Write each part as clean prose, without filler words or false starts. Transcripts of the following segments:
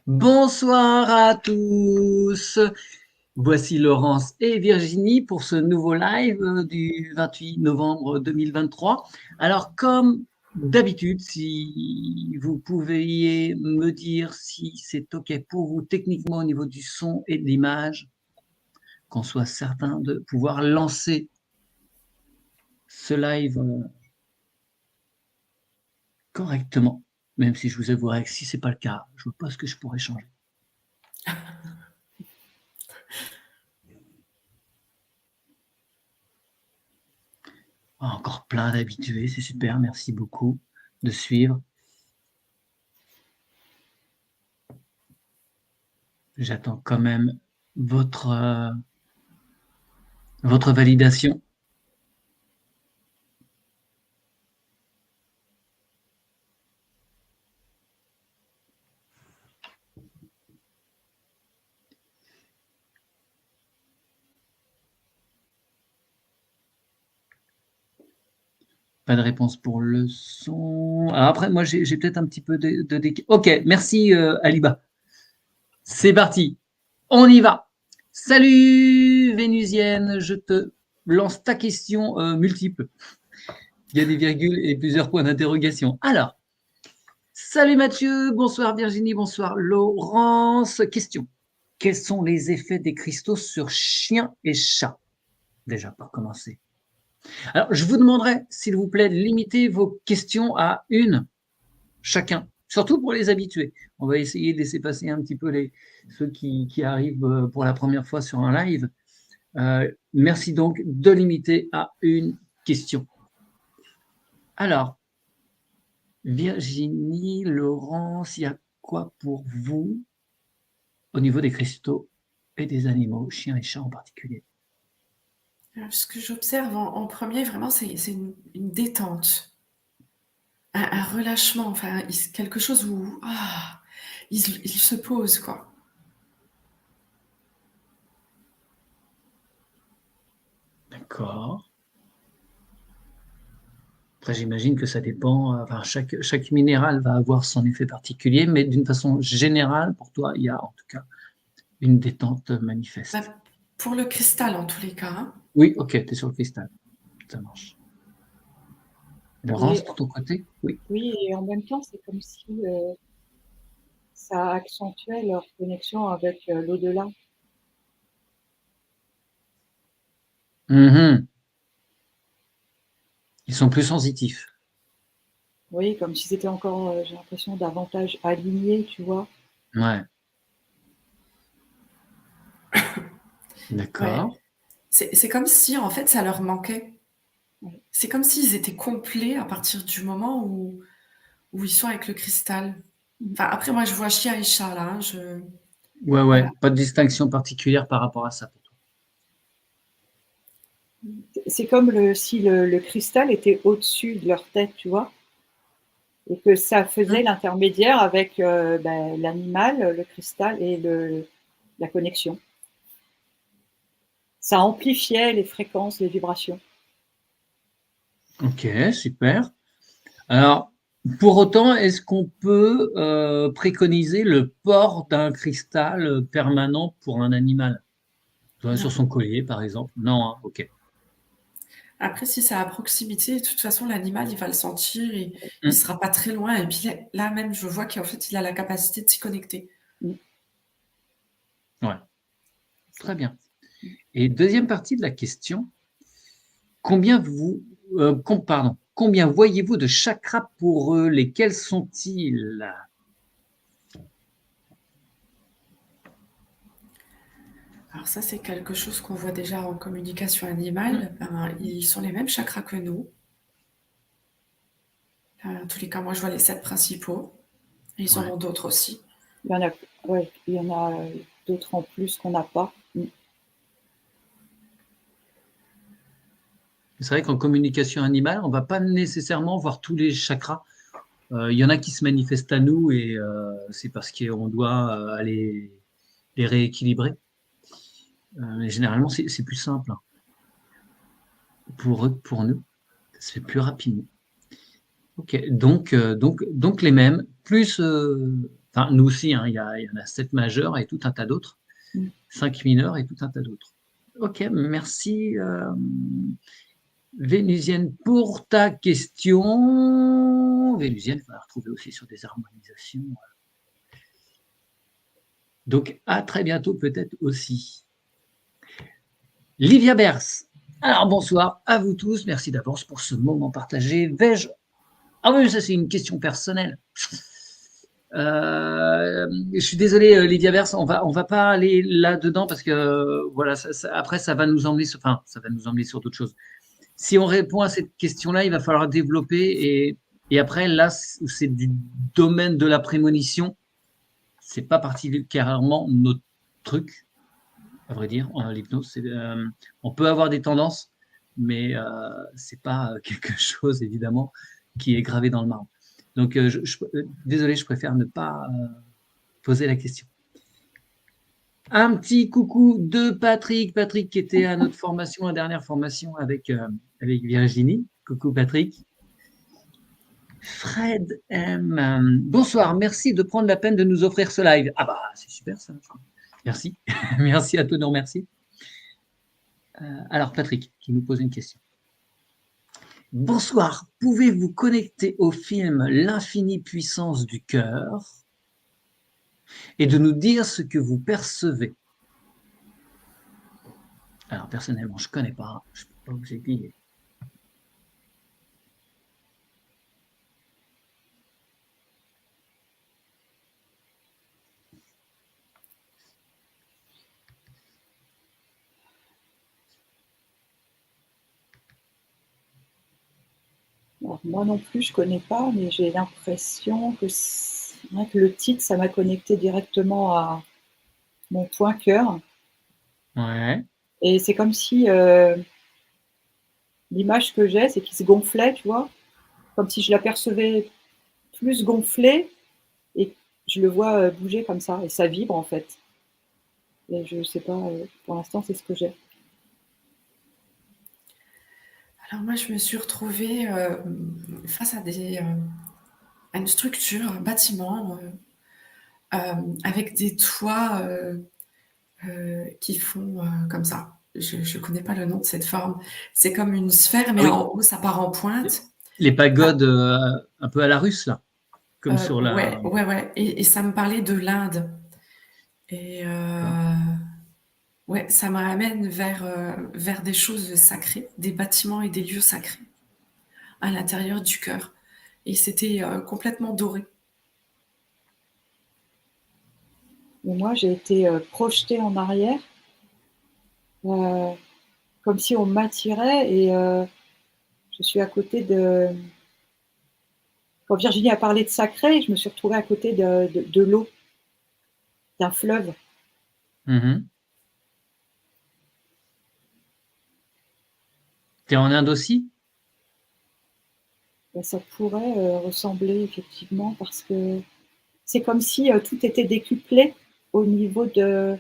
Bonsoir à tous. Voici Laurence et Virginie pour ce nouveau live du 28 novembre 2023. Alors, comme d'habitude, si vous pouviez me dire si c'est OK pour vous techniquement au niveau du son et de l'image, qu'on soit certain de pouvoir lancer ce live correctement, même si je vous avouerai que si ce n'est pas le cas, je ne vois pas ce que je pourrais changer. Encore plein d'habitués, c'est super, merci beaucoup de suivre. J'attends quand même votre validation. Pas de réponse pour le son. Alors après, moi, j'ai peut-être un petit peu de. Ok, merci Aliba. C'est parti. On y va. Salut Vénusienne, je te lance ta question multiple. Il y a des virgules et plusieurs points d'interrogation. Alors, salut Mathieu, bonsoir Virginie, bonsoir Laurence. Question. Quels sont les effets des cristaux sur chiens et chats? Déjà, pour commencer. Alors, je vous demanderai, s'il vous plaît, de limiter vos questions à une chacun, surtout pour les habitués. On va essayer de laisser passer un petit peu ceux qui arrivent pour la première fois sur un live. Merci donc de limiter à une question. Alors, Virginie, Laurence, il y a quoi pour vous au niveau des cristaux et des animaux, chiens et chats en particulier? Ce que j'observe en premier, vraiment, c'est une détente, un relâchement, enfin, quelque chose où il se pose, quoi. D'accord. Après, j'imagine que ça dépend, enfin, chaque minéral va avoir son effet particulier, mais d'une façon générale, pour toi, il y a en tout cas une détente Bah, manifeste. pour le cristal, en tous les cas, hein. Oui, ok, tu es sur le cristal. Ça marche. Et Laurence, de ton côté? Oui. oui, et en même temps, c'est comme si ça accentuait leur connexion avec l'au-delà. Mhm. Ils sont plus sensitifs. Oui, comme si c'était encore, j'ai l'impression, davantage aligné, tu vois. Ouais, Ouais. d'accord. C'est comme si, en fait, ça leur manquait. Ouais. C'est comme s'ils étaient complets à partir du moment où ils sont avec le cristal. Enfin, après, moi, je vois chien et chat, là, hein, Ouais, voilà. ouais, pas de distinction particulière par rapport à ça pour toi. C'est comme si le cristal était au-dessus de leur tête, tu vois, et que ça faisait l'intermédiaire avec l'animal, le cristal et la connexion. Ça amplifiait les fréquences, les vibrations. Ok, super. Alors, pour autant, est-ce qu'on peut préconiser le port d'un cristal permanent pour un animal? Sur Non. son collier, par exemple? Non, hein, ok. Après, si c'est à proximité, de toute façon, l'animal, il va le sentir et il Mm. sera pas très loin. Et puis là même, je vois qu'en fait, il a la capacité de s'y connecter. Ouais, très bien. Et deuxième partie de la question, combien voyez-vous de chakras pour eux? Lesquels sont-ils? Alors ça, c'est quelque chose qu'on voit déjà en communication animale. Ben, ils sont les mêmes chakras que nous. En tous les cas, moi, je vois les 7 principaux. Et ils en Ouais. ont d'autres aussi. Il y en a, ouais, il y en a d'autres en plus qu'on n'a pas. C'est vrai qu'en communication animale, on ne va pas nécessairement voir tous les chakras. Il y en a qui se manifestent à nous et c'est parce qu'on doit aller les rééquilibrer. Mais généralement, c'est plus simple, hein. Pour eux que pour nous. Ça se fait plus rapidement. Ok, donc les mêmes, plus Enfin, nous aussi, hein, il y en a 7 majeurs et tout un tas d'autres. 5 mineurs et tout un tas d'autres. Ok, merci Vénusienne pour ta question. Vénusienne, il va la retrouver aussi sur des harmonisations. Donc, à très bientôt peut-être aussi. Livia Bers. Alors, bonsoir à vous tous. Merci d'avance pour ce moment partagé. Vais-je... Ah oui, ça c'est une question personnelle. Je suis désolé, Livia Bers, on va pas aller là-dedans parce que voilà, après ça va nous emmener sur, enfin, ça va nous emmener sur d'autres choses. Si on répond à cette question-là, il va falloir développer et après là, c'est du domaine de la prémonition. C'est pas particulièrement notre truc, à vrai dire, en l'hypnose. On peut avoir des tendances, mais c'est pas quelque chose évidemment qui est gravé dans le marbre. Donc, désolé, je préfère ne pas poser la question. Un petit coucou de Patrick. Patrick qui était à notre formation, la dernière formation avec Virginie. Coucou Patrick. Fred M. Bonsoir, merci de prendre la peine de nous offrir ce live. Ah bah, c'est super ça. Merci. Merci à tous de nous remercier. Alors, Patrick qui nous pose une question. Bonsoir, pouvez-vous connecter au film L'infinie puissance du cœur et de nous dire ce que vous percevez? Alors, personnellement, je ne connais pas, je ne peux pas vous aiguiller. Alors, moi non plus, je ne connais pas, mais j'ai l'impression que le titre, ça m'a connecté directement à mon point cœur. Ouais. Et c'est comme si l'image que j'ai, c'est qu'il se gonflait, tu vois, comme si je l'apercevais plus gonflé et je le vois bouger comme ça et ça vibre en fait. Et je sais pas, pour l'instant, c'est ce que j'ai. Alors moi, je me suis retrouvée face à une structure, un bâtiment avec des toits qui font comme ça. Je ne connais pas le nom de cette forme. C'est comme une sphère, mais en haut, ça part en pointe. Les pagodes un peu à la russe, là. Comme sur la... Ouais. Et ça me parlait de l'Inde. Et ouais, ça m'amène vers des choses sacrées, des bâtiments et des lieux sacrés à l'intérieur du cœur. Et c'était complètement doré. Et moi, j'ai été projetée en arrière, comme si on m'attirait et je suis à côté de... Quand Virginie a parlé de sacré, je me suis retrouvée à côté de l'eau, d'un fleuve. Mm-hmm. T'es en Inde aussi? Ben, ça pourrait ressembler effectivement parce que c'est comme si tout était décuplé au niveau de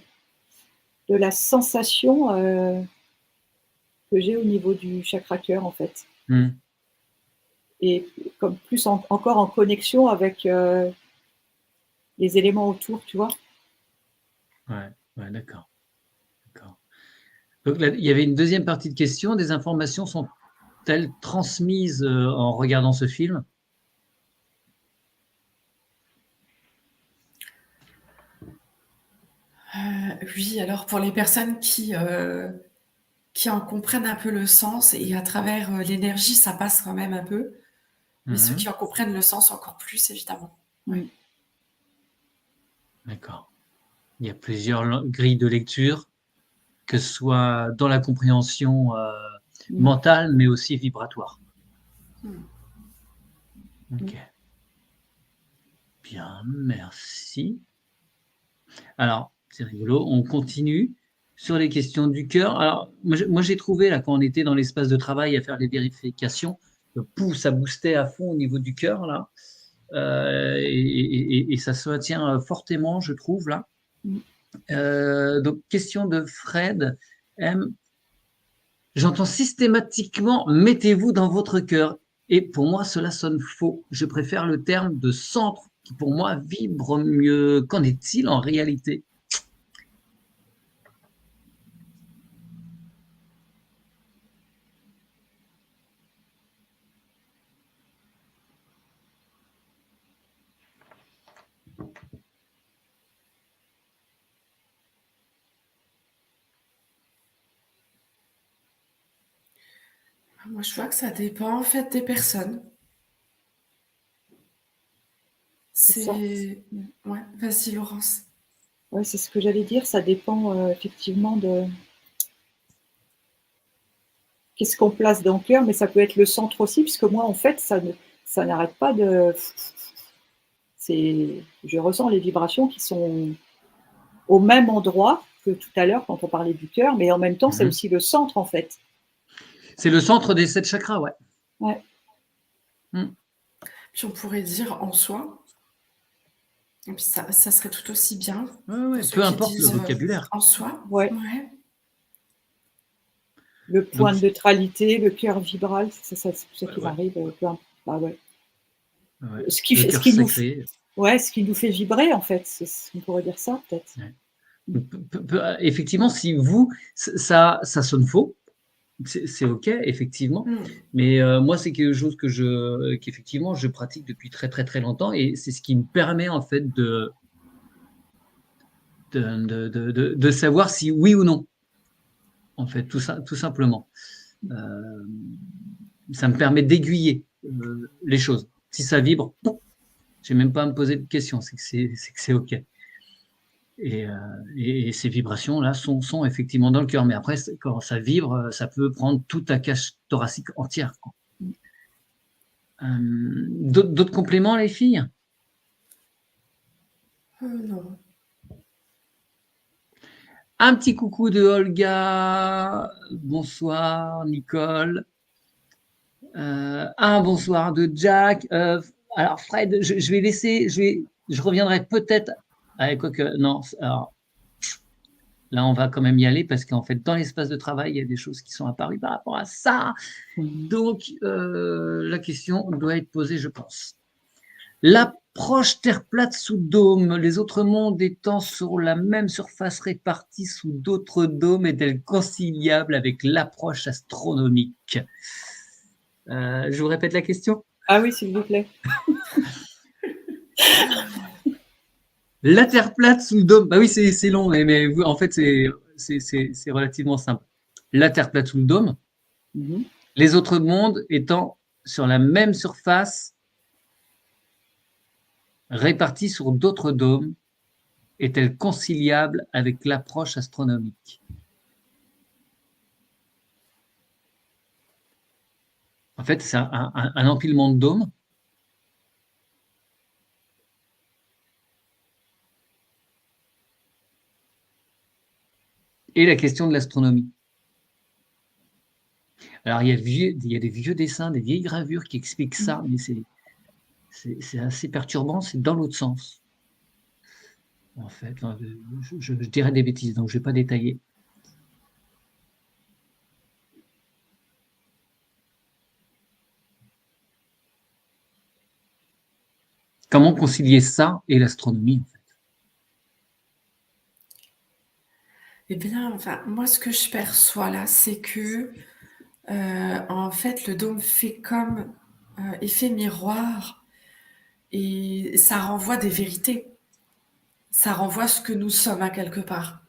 la sensation que j'ai au niveau du chakra cœur en fait. Et comme plus encore en connexion avec les éléments autour, tu vois. Ouais, d'accord. Donc là, il y avait une deuxième partie de question. Des informations sont-elles transmises en regardant ce film? Oui, alors pour les personnes qui en comprennent un peu le sens et à travers l'énergie, ça passe quand même un peu. Mais ceux qui en comprennent le sens encore plus, évidemment. Oui. D'accord. Il y a plusieurs grilles de lecture, que ce soit dans la compréhension mentale, mais aussi vibratoire. Ok. Bien, merci. Alors, c'est rigolo, on continue sur les questions du cœur. Alors, moi j'ai trouvé, là, quand on était dans l'espace de travail à faire les vérifications, ça boostait à fond au niveau du cœur, là. Et ça se tient fortement, je trouve, là. Donc, question de Fred M. J'entends systématiquement « mettez-vous dans votre cœur ». Et pour moi, cela sonne faux. Je préfère le terme de centre qui pour moi vibre mieux. Qu'en est-il en réalité? Moi, je vois que ça dépend en fait des personnes. C'est ça. Ouais, vas-y, Laurence. Ouais, c'est ce que j'allais dire. Ça dépend effectivement de qu'est-ce qu'on place dans le cœur, mais ça peut être le centre aussi, puisque moi, en fait, ça n'arrête pas de. Je ressens les vibrations qui sont au même endroit que tout à l'heure quand on parlait du cœur, mais en même temps, c'est aussi le centre, en fait. C'est le centre des 7 chakras, ouais. Ouais. Puis on pourrait dire en soi. Et puis ça serait tout aussi bien. Ouais, peu importe le vocabulaire. En soi. Ouais. Ouais. Le point de neutralité, le cœur vibral, c'est ça qui m'arrive. Bah ouais. Ce qui nous fait vibrer, en fait. On pourrait dire ça, peut-être. Ouais. Effectivement, si vous, ça sonne faux, c'est OK, effectivement. Mais moi, c'est quelque chose qu'effectivement, je pratique depuis très, très, très longtemps. Et c'est ce qui me permet, en fait, de savoir si oui ou non. En fait, tout simplement. Ça me permet d'aiguiller les choses. Si ça vibre, je n'ai même pas à me poser de questions. C'est que c'est OK. Et ces vibrations-là sont effectivement dans le cœur. Mais après, quand ça vibre, ça peut prendre toute la cage thoracique entière. D'autres compléments, les filles? Non. Un petit coucou de Olga. Bonsoir, Nicole. Un bonsoir de Jack. Alors, Fred, je vais laisser. Je reviendrai peut-être. Quoique, non. Alors, là, on va quand même y aller parce qu'en fait, dans l'espace de travail, il y a des choses qui sont apparues par rapport à ça. Donc, la question doit être posée, je pense. L'approche Terre plate sous dôme, les autres mondes étant sur la même surface répartis sous d'autres dômes, est-elle conciliable avec l'approche astronomique? Je vous répète la question. Ah oui, s'il vous plaît. La Terre plate sous le dôme, bah oui, c'est long, mais en fait, c'est relativement simple. La Terre plate sous le dôme, les autres mondes étant sur la même surface répartis sur d'autres dômes, est-elle conciliable avec l'approche astronomique? En fait, c'est un empilement de dômes. Et la question de l'astronomie. Alors, il y a des vieux dessins, des vieilles gravures qui expliquent ça, mais c'est assez perturbant, c'est dans l'autre sens. En fait, je dirais des bêtises, donc je ne vais pas détailler. Comment concilier ça et l'astronomie, en fait? Eh bien, enfin, moi, ce que je perçois là, c'est que, en fait, le dôme fait comme effet miroir et ça renvoie des vérités. Ça renvoie ce que nous sommes à quelque part.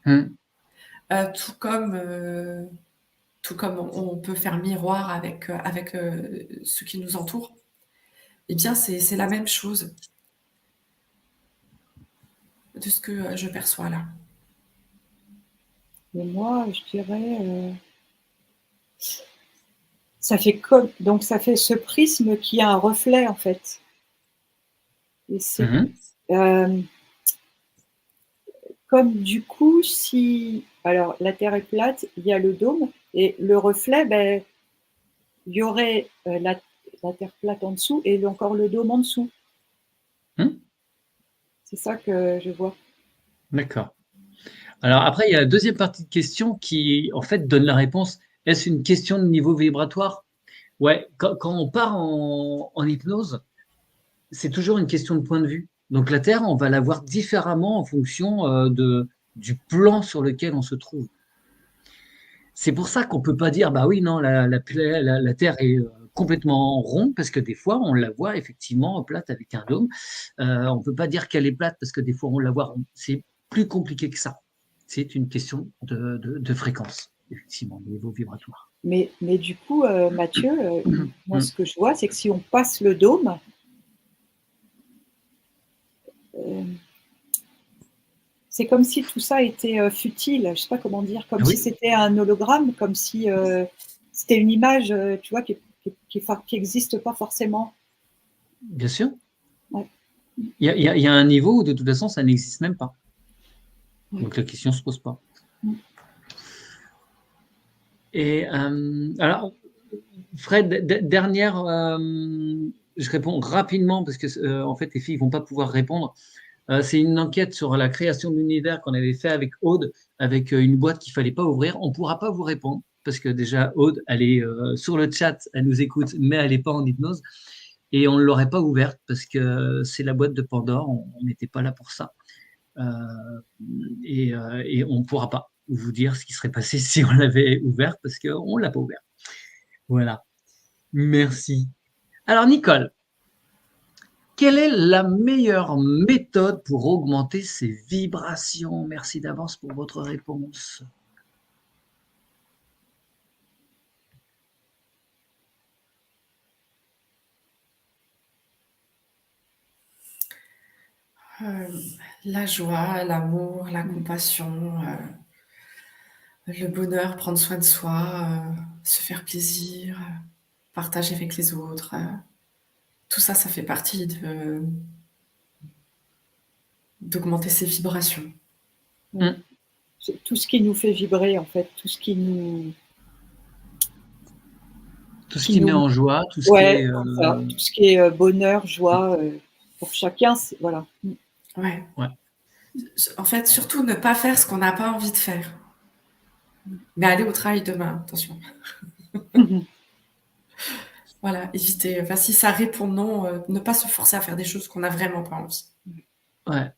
Tout comme on peut faire miroir avec ce qui nous entoure. Eh bien, c'est la même chose de ce que je perçois là. Mais moi, je dirais, ça fait ce prisme qui a un reflet en fait. Et c'est comme du coup, alors la Terre est plate, il y a le dôme et le reflet, ben, il y aurait la Terre plate en dessous et encore le dôme en dessous. C'est ça que je vois. D'accord. Alors après, il y a la deuxième partie de question qui, en fait, donne la réponse. Est-ce une question de niveau vibratoire? Ouais, quand on part en hypnose, c'est toujours une question de point de vue. Donc la Terre, on va la voir différemment en fonction du plan sur lequel on se trouve. C'est pour ça qu'on peut pas dire, bah oui, non, la Terre est complètement ronde, parce que des fois, on la voit effectivement plate avec un dôme. On peut pas dire qu'elle est plate, parce que des fois, on la voit ronde. C'est plus compliqué que ça. C'est une question de fréquence, effectivement, de niveau vibratoire. Mais du coup, Mathieu, moi, Mm. ce que je vois, c'est que si on passe le dôme, euh, c'est comme si tout ça était futile. Je ne sais pas comment dire, comme Ah si oui, c'était un hologramme, comme si c'était une image, tu vois, qui n'existe pas forcément. bien sûr. Ouais. Il y a un niveau où de toute façon, ça n'existe même pas. Ouais. Donc la question ne se pose pas. Mm. Et alors, Fred, dernière, je réponds rapidement parce que en fait, les filles vont pas pouvoir répondre. C'est une enquête sur la création de l'univers qu'on avait fait avec Aude, avec une boîte qu'il fallait pas ouvrir. On pourra pas vous répondre parce que déjà Aude, elle est sur le chat, elle nous écoute, mais elle est pas en hypnose et on ne l'aurait pas ouverte parce que c'est la boîte de Pandore. On n'était pas là pour ça. Euh, et on ne pourra pas vous dire ce qui serait passé si on l'avait ouvert parce qu'on ne l'a pas ouvert. Voilà. Merci. Alors, Nicole, quelle est la meilleure méthode pour augmenter ses vibrations? Merci d'avance pour votre réponse. Euh, la joie, l'amour, la compassion, le bonheur, prendre soin de soi, se faire plaisir, partager avec les autres. Tout ça, ça fait partie d'augmenter ses vibrations. Ouais. Hum, C'est tout ce qui nous fait vibrer, en fait, tout ce qui nous, Tout ce qui qui met nous, en joie, tout ce qui ouais, est. c'est ça, tout ce qui est bonheur, joie, pour chacun, voilà. Ouais. Ouais. En fait, surtout ne pas faire ce qu'on n'a pas envie de faire. Mais aller au travail demain, attention. Voilà, éviter. Enfin, si ça répond non, ne pas se forcer à faire des choses qu'on n'a vraiment pas envie. Ouais.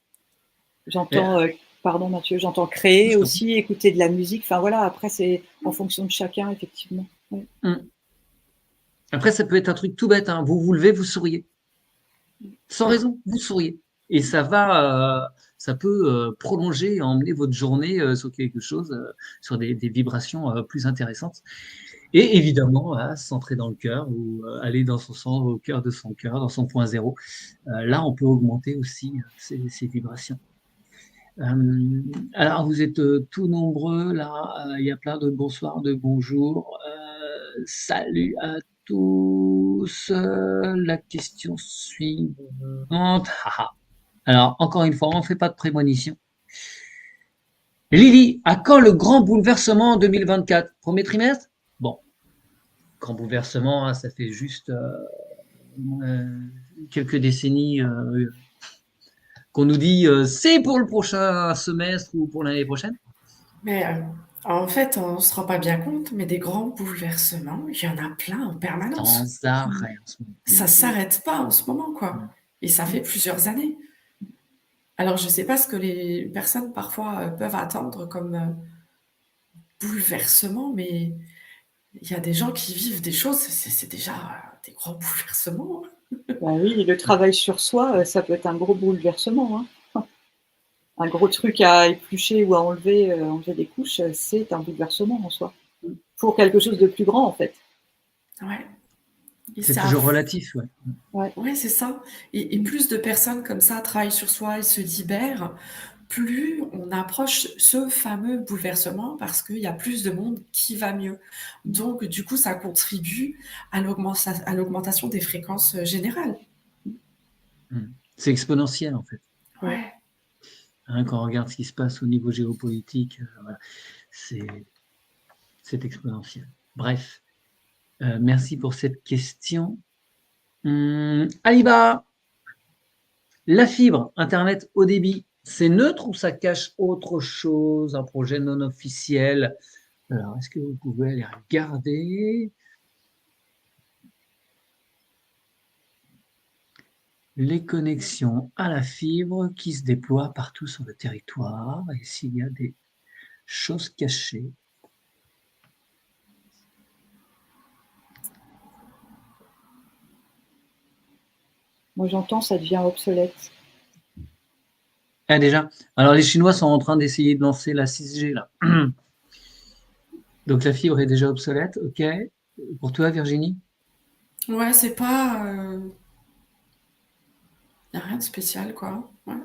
Et, J'entends, pardon Mathieu, j'entends créer je t'en prie. aussi, écouter de la musique. Enfin voilà, après c'est en fonction de chacun, effectivement. Ouais. Hum. Après, ça peut être un truc tout bête, hein. Vous vous levez, vous souriez. Sans raison, vous souriez. Et ça peut prolonger, emmener votre journée sur quelque chose, sur des vibrations plus intéressantes. Et évidemment, centrer dans le cœur ou aller dans son centre, au cœur de son cœur, dans son point zéro. Là, on peut augmenter aussi ces vibrations. Alors, vous êtes tout nombreux là. Il y a plein de bonsoirs, de bonjours. Salut à tous. La question suivante. Haha. Alors, encore une fois, on ne fait pas de prémonition. Lily, à quand le grand bouleversement en 2024? Premier trimestre? Bon, grand bouleversement, hein, ça fait juste euh, quelques décennies qu'on nous dit c'est pour le prochain semestre ou pour l'année prochaine. Mais en fait, on ne se rend pas bien compte, mais des grands bouleversements, il y en a plein en permanence. Sans arrêt en ce moment. Ça s'arrête pas en ce moment, quoi. Et ça fait plusieurs années. Alors, je ne sais pas ce que les personnes parfois peuvent attendre comme bouleversement, mais il y a des gens qui vivent des choses, c'est déjà des grands bouleversements. Ben oui, le travail sur soi, ça peut être un gros bouleversement, hein. Un gros truc à éplucher ou à enlever, enlever des couches, c'est un bouleversement en soi. Pour quelque chose de plus grand, en fait. Ouais. Et C'est ça, toujours relatif, ouais. Ouais. ouais, c'est ça. Et plus de personnes comme ça travaillent sur soi et se libèrent, plus on approche ce fameux bouleversement parce qu'il y a plus de monde qui va mieux. Donc, du coup, ça contribue à l'augmentation des fréquences générales. C'est exponentiel en fait. Ouais. Hein, quand on regarde ce qui se passe au niveau géopolitique, voilà, c'est exponentiel. Bref, merci pour cette question. Aliba, la fibre Internet haut débit, c'est neutre ou ça cache autre chose, un projet non officiel? Alors, est-ce que vous pouvez aller regarder? les connexions à la fibre qui se déploient partout sur le territoire et s'il y a des choses cachées. Moi, j'entends, ça devient obsolète. Ah, déjà. Alors, les Chinois sont en train d'essayer de lancer la 6G, là. Donc, la fibre est déjà obsolète. OK. Pour toi, Virginie? Ouais, c'est pas. Y a rien de spécial, quoi. Ouais.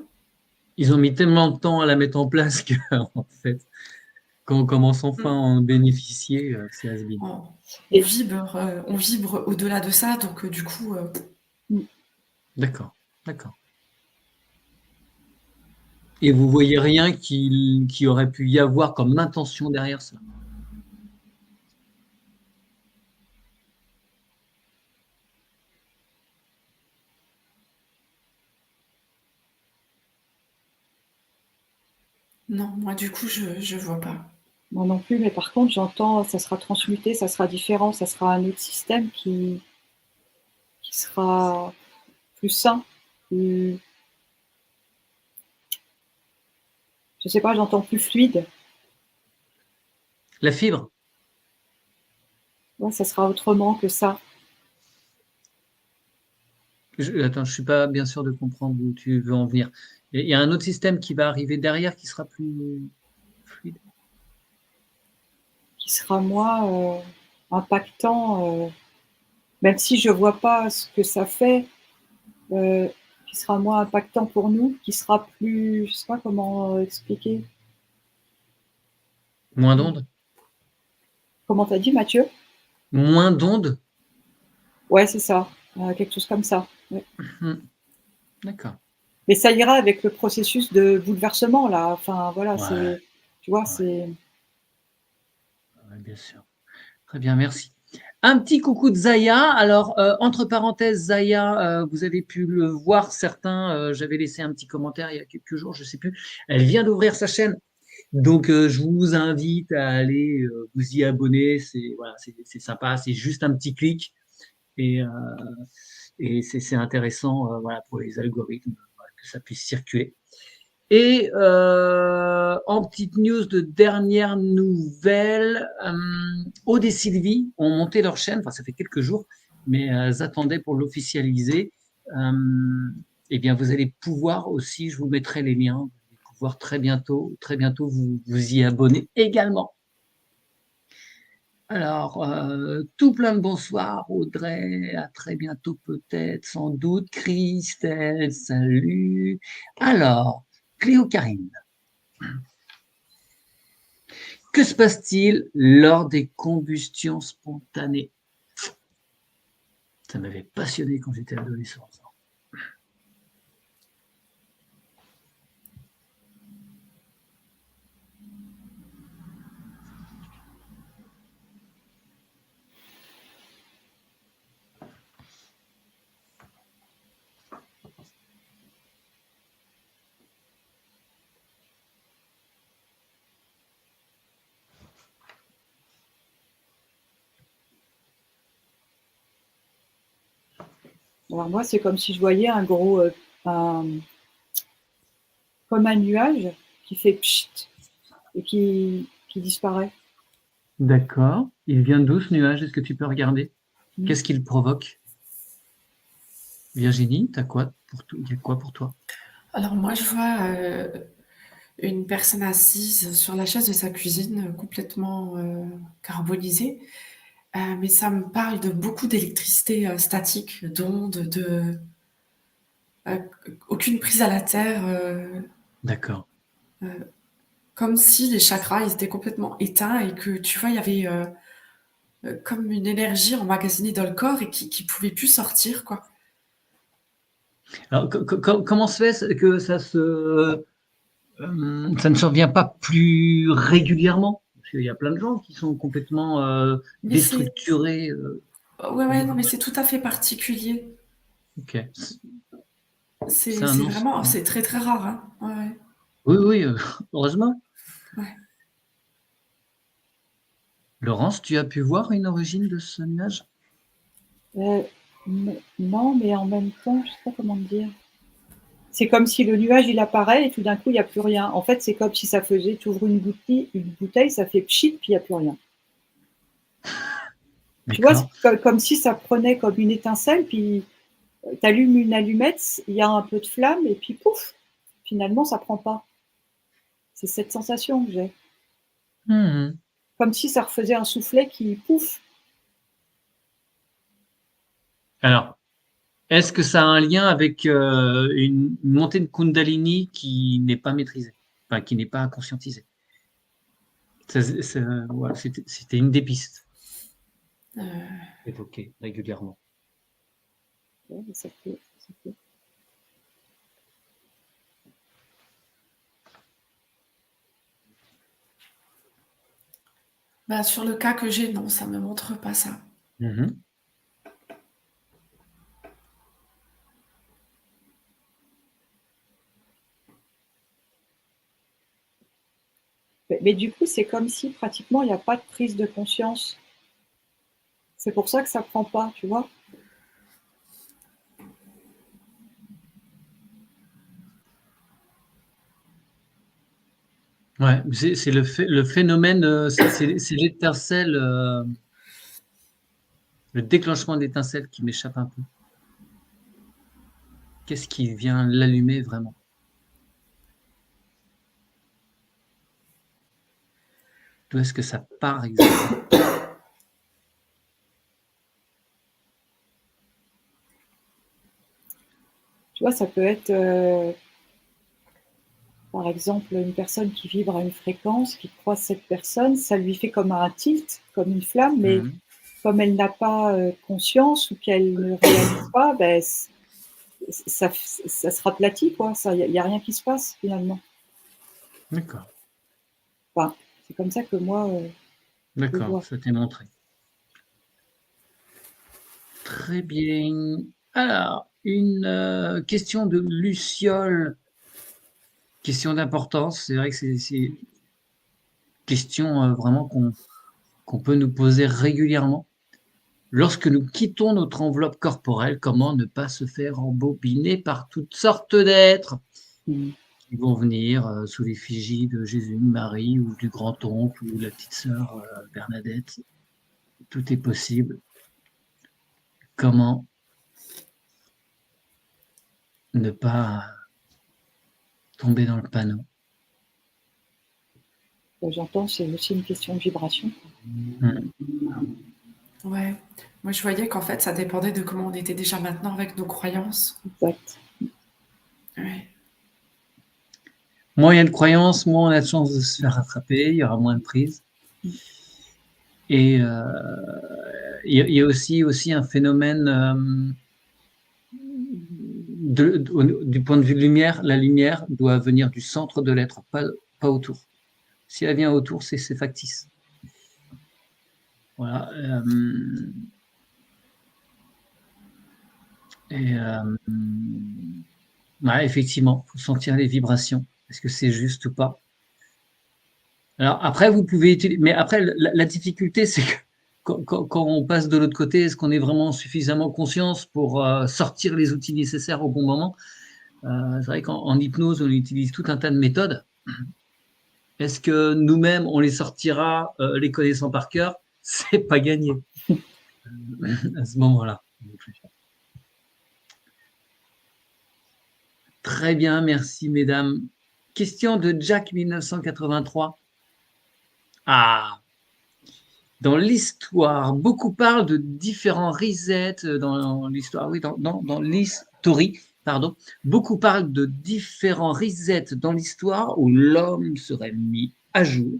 Ils ont mis tellement de temps à la mettre en place que, en fait, quand on commence enfin à Mm. en bénéficier, c'est has-been. Et- On vibre au-delà de ça, donc du coup, D'accord. D'accord. Et vous voyez rien qui aurait pu y avoir comme intention derrière ça? non, moi du coup, je vois pas. Moi non plus, mais par contre, j'entends, ça sera transmuté, ça sera différent, ça sera un autre système qui sera plus sain, plus, je sais pas, j'entends plus fluide. La fibre? Ouais, ça sera autrement que ça. Attends, je suis pas bien sûr de comprendre où tu veux en venir. Il y a un autre système qui va arriver derrière qui sera plus fluide. Qui sera moins impactant, même si je vois pas ce que ça fait, euh, qui sera moins impactant pour nous, qui sera plus, je sais pas comment expliquer. Moins d'ondes? Comment t'as dit, Mathieu? Moins d'ondes? Ouais, c'est ça, quelque chose comme ça. Ouais. Hmm. D'accord. Mais ça ira avec le processus de bouleversement là. Enfin voilà, Ouais, c'est, tu vois, ouais, c'est. ouais, bien sûr. Très bien, merci. Un petit coucou de Zaya. Alors, entre parenthèses, Zaya, vous avez pu le voir, certains, j'avais laissé un petit commentaire il y a quelques jours, je sais plus. Elle vient d'ouvrir sa chaîne. Donc, je vous invite à aller vous y abonner. C'est voilà, c'est sympa. C'est juste un petit clic et, c'est intéressant voilà, pour les algorithmes voilà, que ça puisse circuler. Et en petite news de dernière nouvelle, Aude et Sylvie ont monté leur chaîne, enfin ça fait quelques jours, mais elles attendaient pour l'officialiser. Eh bien, vous allez pouvoir aussi, je vous mettrai les liens, vous allez pouvoir très bientôt vous y abonner également. Alors, tout plein de bonsoir, Audrey, à très bientôt peut-être, sans doute. Christelle, salut. Alors, Cléo Karine. Que se passe-t-il lors des combustions spontanées? Ça m'avait passionné quand j'étais adolescent. Alors moi, c'est comme si je voyais un gros, un, comme un nuage qui fait pchit et qui disparaît. D'accord. Il vient d'où ce nuage? Est-ce que tu peux regarder? Mm. Qu'est-ce qu'il provoque? Virginie, t'as quoi pour tout? Il y a quoi pour toi? Alors moi, je vois une personne assise sur la chaise de sa cuisine, complètement carbonisée. Mais ça me parle de beaucoup d'électricité statique, d'ondes, de euh, aucune prise à la terre, D'accord. comme si les chakras ils étaient complètement éteints et que tu vois, il y avait comme une énergie emmagasinée dans le corps et qui pouvait plus sortir, quoi. Alors, comment se fait que ça ne survient pas plus régulièrement? Parce qu'il y a plein de gens qui sont complètement Mais c'est, déstructurés ouais, au ouais, non, niveau mais de c'est tout à fait particulier. Ok. C'est un C'est non. vraiment, c'est très très rare, hein. Ouais, ouais. Oui, oui, heureusement. Ouais. Laurence, tu as pu voir une origine de ce nuage? Euh, Non, mais en même temps, je sais pas comment dire. C'est comme si le nuage, il apparaît et tout d'un coup, il y a plus rien. En fait, c'est comme si ça faisait tu ouvres une bouteille, ça fait pchit, puis il y a plus rien. Tu vois? C'est D'accord. comme si ça prenait comme une étincelle, puis, tu allumes une allumette, il y a un peu de flamme et puis pouf! Finalement, ça prend pas. C'est cette sensation que j'ai. Mmh. Comme si ça refaisait un soufflet qui pouf! Alors, est-ce que ça a un lien avec une montée de Kundalini qui n'est pas maîtrisée, enfin qui n'est pas conscientisée? Voilà, c'était une des pistes Euh, évoquées régulièrement. Ouais, mais ça peut. bah, sur le cas que j'ai, non, ça me montre pas ça. Mmh. Mais du coup, c'est comme si pratiquement il n'y a pas de prise de conscience. C'est pour ça que ça prend pas, tu vois? Ouais, c'est le phénomène, c'est l'étincelle, le déclenchement d'étincelle qui m'échappe un peu. Qu'est-ce qui vient l'allumer vraiment? D'où est-ce que ça part exactement? Tu vois, ça peut être, par exemple, une personne qui vibre à une fréquence, qui croise cette personne, ça lui fait comme un tilt, comme une flamme, mais Mmh. comme elle n'a pas, conscience ou qu'elle ne réalise pas, ben, ça se raplatit, quoi. Il y a rien qui se passe, finalement. D'accord, Enfin, c'est comme ça que moi, je le d'accord, vois. ça t'est montré. Très bien. Alors, une question de Luciole, question d'importance. C'est vrai que c'est une question vraiment qu'on peut nous poser régulièrement. Lorsque nous quittons notre enveloppe corporelle, comment ne pas se faire embobiner par toutes sortes d'êtres Mmh. qui vont venir sous l'effigie de Jésus, de Marie ou du grand-oncle ou la petite sœur Bernadette. Tout est possible. Comment ne pas tomber dans le panneau? J'entends, c'est aussi une question de vibration. Mmh. Ouais. Moi, je voyais qu'en fait, ça dépendait de comment on était déjà maintenant avec nos croyances. Exact. Ouais. Moins il y a de croyances, moins on a de chances de se faire rattraper, il y aura moins de prises. Et il y a aussi un phénomène du point de vue de lumière, la lumière doit venir du centre de l'être, pas autour. Si elle vient autour, c'est factice. Voilà. Et ouais, effectivement, il faut sentir les vibrations. Est-ce que c'est juste ou pas? Alors après, vous pouvez utiliser, mais après, la difficulté, c'est que quand on passe de l'autre côté, est-ce qu'on est vraiment suffisamment conscience pour sortir les outils nécessaires au bon moment? C'est vrai qu'en hypnose, on utilise tout un tas de méthodes. Est-ce que nous-mêmes, on les sortira les connaissant par cœur? C'est pas gagné à ce moment-là. Très bien, merci mesdames. Question de Jack 1983. Ah, dans l'histoire, beaucoup parlent de différents resets dans l'histoire, oui, dans l'historie, pardon. Beaucoup parlent de différents resets dans l'histoire où l'homme serait mis à jour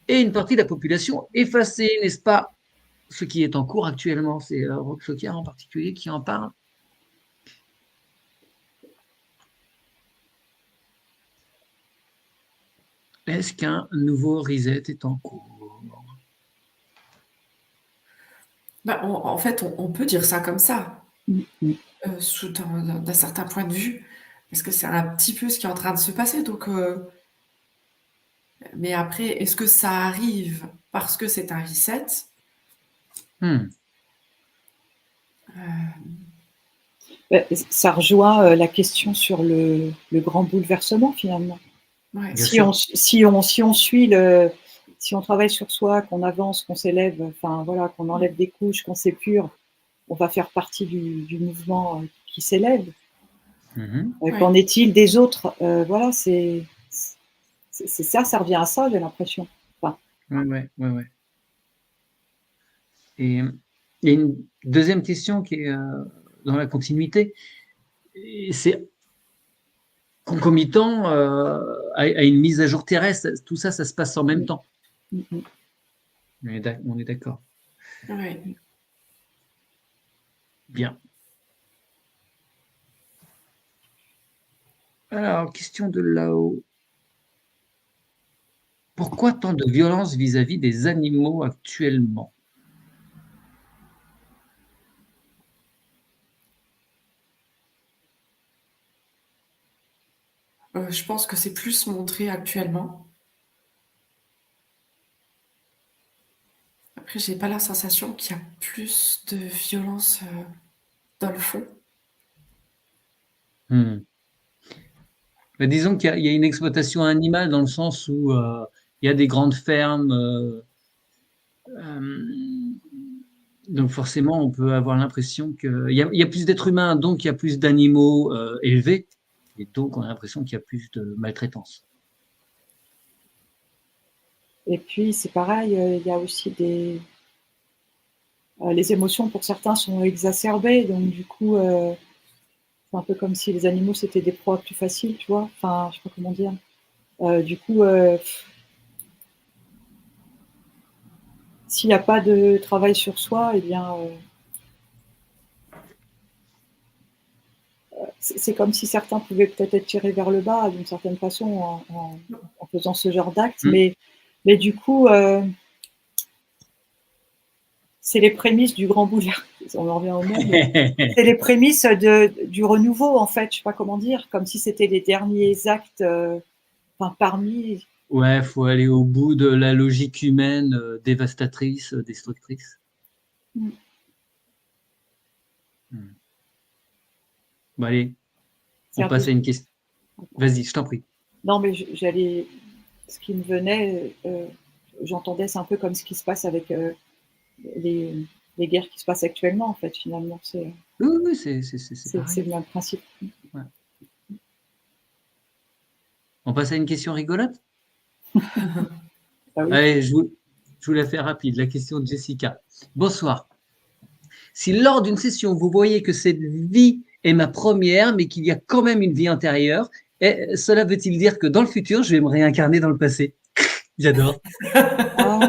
et une partie de la population effacée, n'est-ce pas? Ce qui est en cours actuellement, c'est Rox Soccer en particulier qui en parle. Est-ce qu'un nouveau reset est en cours? Bah, en fait, on peut dire ça comme ça, Mmh mh. d'un certain point de vue, parce que c'est un petit peu ce qui est en train de se passer. Donc, mais après, est-ce que ça arrive parce que c'est un reset? Hmm. Ça rejoint la question sur le grand bouleversement finalement. Ouais. Bien Si sûr. on suit si on travaille sur soi, qu'on avance, qu'on s'élève, enfin voilà, qu'on enlève des couches, qu'on s'épure, on va faire partie du mouvement qui s'élève. Mhm. Qu'en est-il des autres? Voilà, c'est ça, ça revient à ça, j'ai l'impression. Enfin, Ouais. Et il y a une deuxième question qui est dans la continuité. Et c'est concomitant à une mise à jour terrestre. Tout ça, ça se passe en même temps. On est d'accord. Ouais. Bien. Alors, question de là-haut. Pourquoi tant de violence vis-à-vis des animaux actuellement? Je pense que c'est plus montré actuellement. Après, j'ai pas la sensation qu'il y a plus de violence dans le fond. Hmm. Mais disons qu'il y a une exploitation animale dans le sens où il y a des grandes fermes. Donc forcément, on peut avoir l'impression qu'il y a plus d'êtres humains, donc il y a plus d'animaux élevés, et donc on a l'impression qu'il y a plus de maltraitance. et puis c'est pareil, il y a aussi les émotions pour certains sont exacerbées, donc du coup, c'est un peu comme si les animaux c'était des proies plus faciles, tu vois. Enfin, je sais pas comment dire. Du coup, s'il n'y a pas de travail sur soi, eh bien, c'est comme si certains pouvaient peut-être être tirés vers le bas d'une certaine façon en faisant ce genre d'acte, Hmm. mais du coup, c'est les prémices du grand bouleversement. On en revient au nom, mais c'est les prémices du renouveau, en fait. Je sais pas comment dire, comme si c'était les derniers actes, enfin parmi. Ouais, faut aller au bout de la logique humaine dévastatrice, destructrice. Mm. Hmm. Bon, allez, C'est on un peu. passe à une question. Vas-y, je t'en prie. Non, mais j'allais. Ce qui me venait, j'entendais, c'est un peu comme ce qui se passe avec les, les guerres qui se passent actuellement, en fait. Finalement, Oui, c'est c'est pareil. le même principe. Ouais. On passe à une question rigolote? Ah oui. Allez, je vous la fais rapide. La question de Jessica. Bonsoir. Si lors d'une session, vous voyez que cette vie est ma première, mais qu'il y a quand même une vie antérieure, cela veut-il dire que dans le futur, je vais me réincarner dans le passé? J'adore. Ah,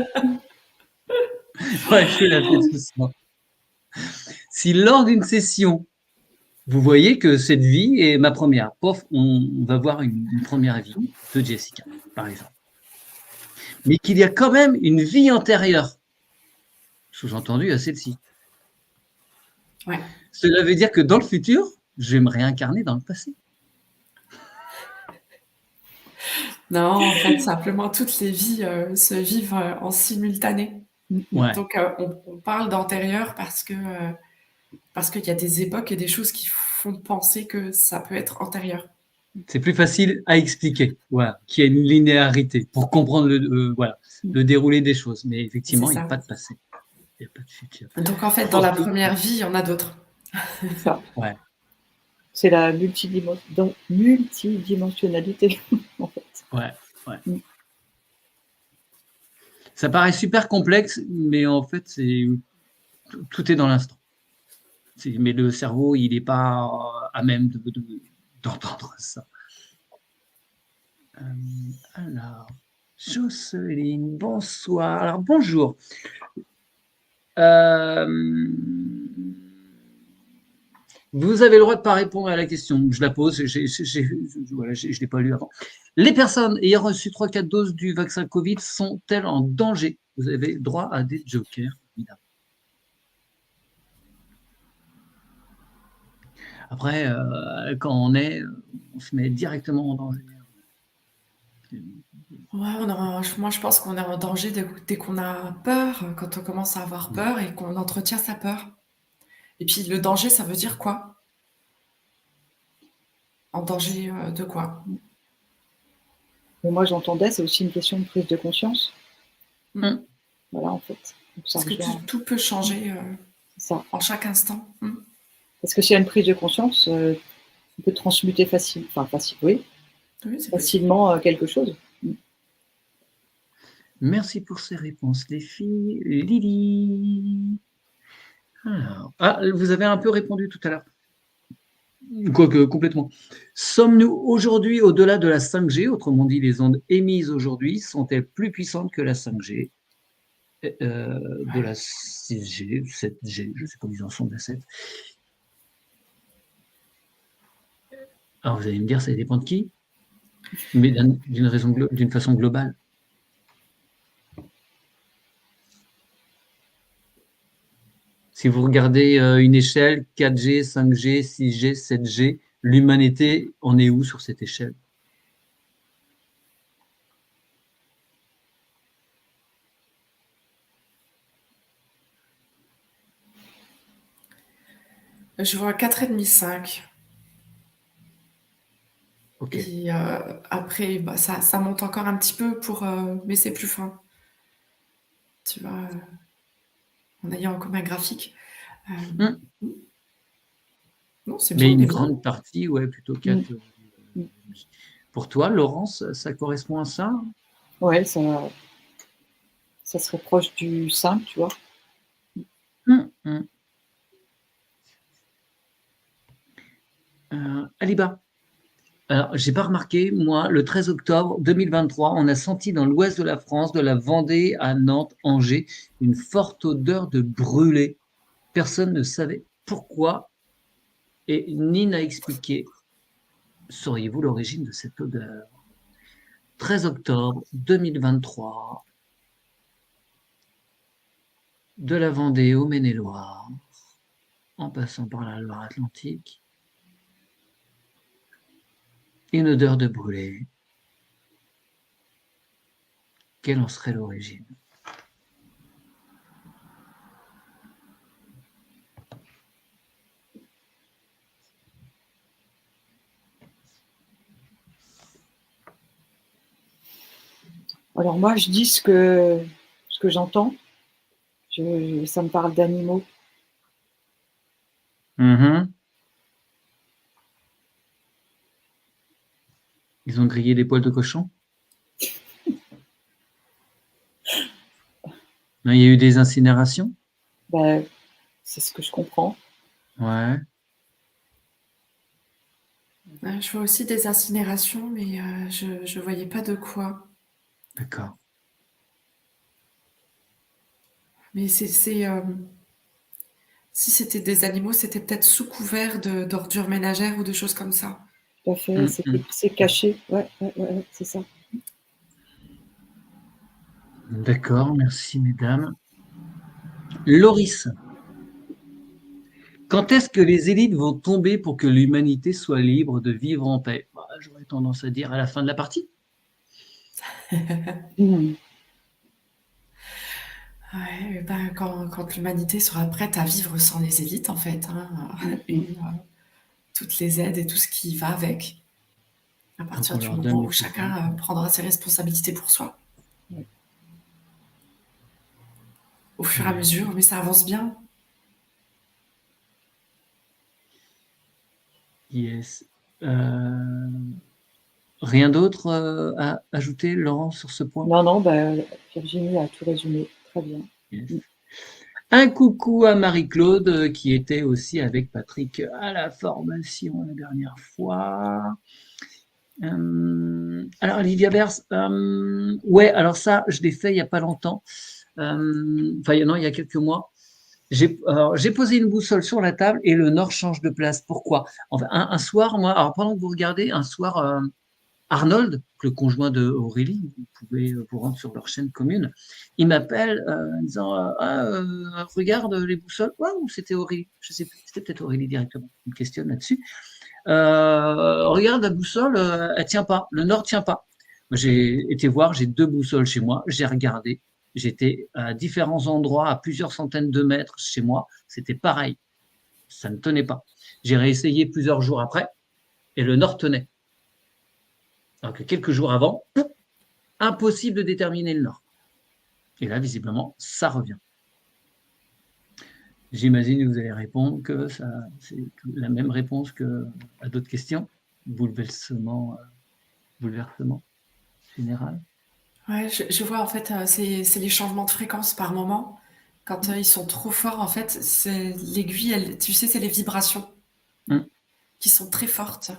Ouais, je la fais doucement. Si lors d'une session, vous voyez que cette vie est ma première, pof, on va voir une première vie de Jessica, par exemple. Mais qu'il y a quand même une vie antérieure, sous-entendu à celle-ci. Ouais. Cela veut dire que dans le futur, je vais me réincarner dans le passé. Non, en fait, simplement, toutes les vies se vivent en simultané. Ouais, Donc, on parle d'antérieur parce qu'il y a des époques et des choses qui font penser que ça peut être antérieur. c'est plus facile à expliquer, voilà, qu'il y a une linéarité pour comprendre voilà, le déroulé des choses. Mais C'est effectivement, il n'y a ça. pas de passé, il n'y a pas de futur. Donc, en fait, dans la Fort peu. première vie, il y en a d'autres. c'est ça. Ouais, C'est la multidimensionnalité, en fait. ouais. Ça paraît super complexe, mais en fait, tout est dans l'instant. Mais le cerveau, il n'est pas à même d'entendre ça. Alors, Jocelyne, bonsoir. Alors, bonjour. Euh, Vous avez le droit de ne pas répondre à la question. Je la pose, voilà, je ne l'ai pas lu avant. Les personnes ayant reçu 3-4 doses du vaccin Covid sont-elles en danger? Vous avez droit à des jokers, évidemment. Après, quand on se met directement en danger. Ouais, moi, je pense qu'on est en danger dès qu'on a peur, quand on commence à avoir peur et qu'on entretient sa peur. Et puis le danger, ça veut dire quoi? En danger de quoi? Mais moi, j'entendais, c'est aussi une question de prise de conscience. Mm. Voilà, en fait. Donc, ça Parce que revient, tout peut changer c'est ça. en chaque instant. Parce que s'il y a une prise de conscience, on peut transmuter oui, Oui, c'est possible. facilement quelque chose. Merci pour ces réponses, les filles. Lily. Alors, vous avez un peu répondu tout à l'heure. Quoique, complètement. Sommes-nous aujourd'hui au-delà de la 5G? Autrement dit, les ondes émises aujourd'hui sont-elles plus puissantes que la 5G, de la 6G, 7G, je ne sais pas où ils en sont de la 7. Alors, vous allez me dire, ça dépend de qui? Mais d'une façon globale. Si vous regardez une échelle 4G, 5G, 6G, 7G, l'humanité en est où sur cette échelle? Je vois 4,5, 5. Ok. Et après, bah, ça monte encore un petit peu mais c'est plus fin. Tu vois, en ayant comme un graphique. Non, c'est bien, Mais on est une bien. grande partie, ouais, plutôt 4. Pour toi, Laurence, ça correspond à ça? Ouais, ça serait proche du 5, tu vois. Aliba. Alors, j'ai pas remarqué, moi, le 13 octobre 2023, on a senti dans l'ouest de la France, de la Vendée à Nantes, Angers, une forte odeur de brûlé. Personne ne savait pourquoi et ni n'a expliqué. Sauriez-vous l'origine de cette odeur? 13 octobre 2023, de la Vendée au Maine-et-Loire, en passant par la Loire-Atlantique, une odeur de brûlé. Quelle en serait l'origine? Alors moi, je dis ce que j'entends. Ça me parle d'animaux. Ils ont grillé des poils de cochon? Il y a eu des incinérations? Ben, c'est ce que je comprends. Ouais. Je vois aussi des incinérations, mais je voyais pas de quoi. D'accord. Mais si c'était des animaux, c'était peut-être sous couvert d'ordures ménagères ou de choses comme ça. Tout à fait, c'est caché. Ouais, c'est ça. D'accord, merci mesdames. Loris, quand est-ce que les élites vont tomber pour que l'humanité soit libre de vivre en paix? Bah, j'aurais tendance à dire à la fin de la partie. Ouais, ben, quand l'humanité sera prête à vivre sans les élites, en fait, et toutes les aides et tout ce qui va avec, à Donc partir on du leur donne moment les où pouvoirs. chacun prendra ses responsabilités pour soi, au fur et à Ouais. mesure, mais ça avance bien. Yes. Rien d'autre à ajouter, Laurent, sur ce point? Non, ben, Virginie a tout résumé. Très bien. Yes. Un coucou à Marie-Claude qui était aussi avec Patrick à la formation la dernière fois. Alors, Olivia Bers, ouais, alors ça, je l'ai fait il n'y a pas longtemps. Enfin, non, il y a quelques mois. J'ai posé une boussole sur la table et le nord change de place. Pourquoi? Enfin, un soir, moi, alors pendant que vous regardez, un soir, Arnold, le conjoint de Aurélie, vous pouvez vous rendre sur leur chaîne commune, il m'appelle en disant regarde les boussoles. Waouh, c'était Aurélie, je sais plus, c'était peut-être Aurélie directement. Il me questionne là-dessus. Regarde la boussole, elle tient pas, le nord tient pas. J'ai été voir, j'ai 2 boussoles chez moi, j'ai regardé, j'étais à différents endroits, à plusieurs centaines de mètres chez moi, c'était pareil. ça ne tenait pas. J'ai réessayé plusieurs jours après et le nord tenait. Alors que quelques jours avant, impossible de déterminer le nord. Et là, visiblement, ça revient. J'imagine que vous allez répondre que c'est la même réponse qu'à d'autres questions. Bouleversement général. Ouais, je vois en fait, c'est les changements de fréquence par moment. Quand ils sont trop forts, en fait, c'est l'aiguille, tu sais, c'est les vibrations qui sont très fortes.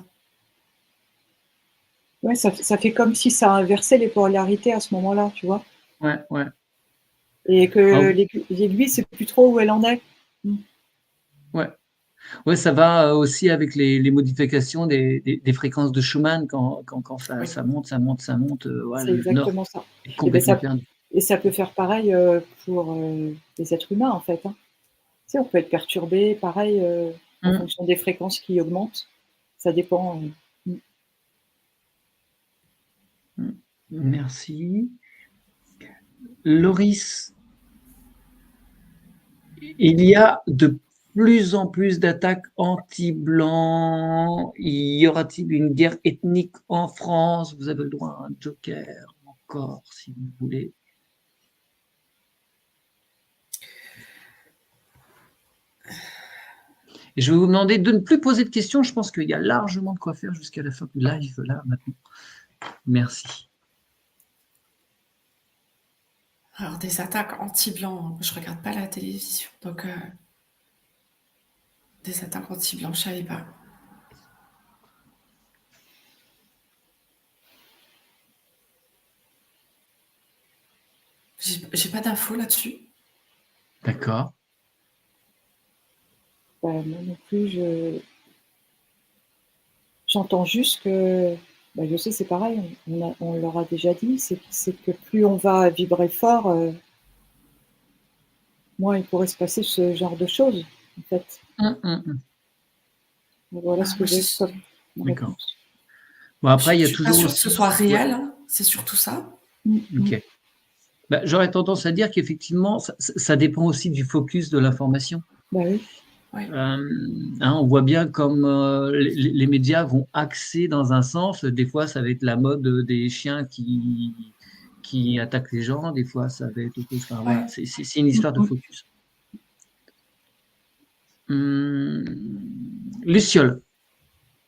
Ouais, ça fait comme si ça inversait les polarités à ce moment-là, tu vois. Ouais. Et que l'aiguille, c'est plus trop où elle en est. Ouais, ça va aussi avec les modifications des fréquences de Schumann quand ça monte. C'est Le nord exactement ça. est Et, complètement perdu. et ça peut faire pareil pour les êtres humains, en fait. Hein. Tu sais, on peut être perturbé, pareil, en fonction des fréquences qui augmentent. Ça dépend. Merci. Loris, il y a de plus en plus d'attaques anti-blancs. Y aura-t-il une guerre ethnique en France? Vous avez le droit à un joker encore, si vous voulez. Et je vais vous demander de ne plus poser de questions. Je pense qu'il y a largement de quoi faire jusqu'à la fin du live, là, maintenant. Merci. Alors, des attaques anti-blancs, je regarde pas la télévision, donc des attaques anti-blancs, je savais pas. J'ai pas d'infos là-dessus. D'accord. Moi non plus, j'entends juste que, je sais, c'est pareil, on leur a déjà dit, c'est que plus on va vibrer fort, moins il pourrait se passer ce genre de choses, en fait. Voilà ce que j'ai comme D'accord. réponse. Bon, après, il y Je a suis pas toujours sûre que ce aussi. soit réel, hein, c'est surtout ça. Ok. J'aurais tendance à dire qu'effectivement, ça dépend aussi du focus de l'information. Oui. Ouais. On voit bien comme les médias vont axer dans un sens. Des fois, ça va être la mode des chiens qui attaquent les gens. Des fois, ça va être autre chose. Enfin, voilà, c'est une histoire de focus. Luciole,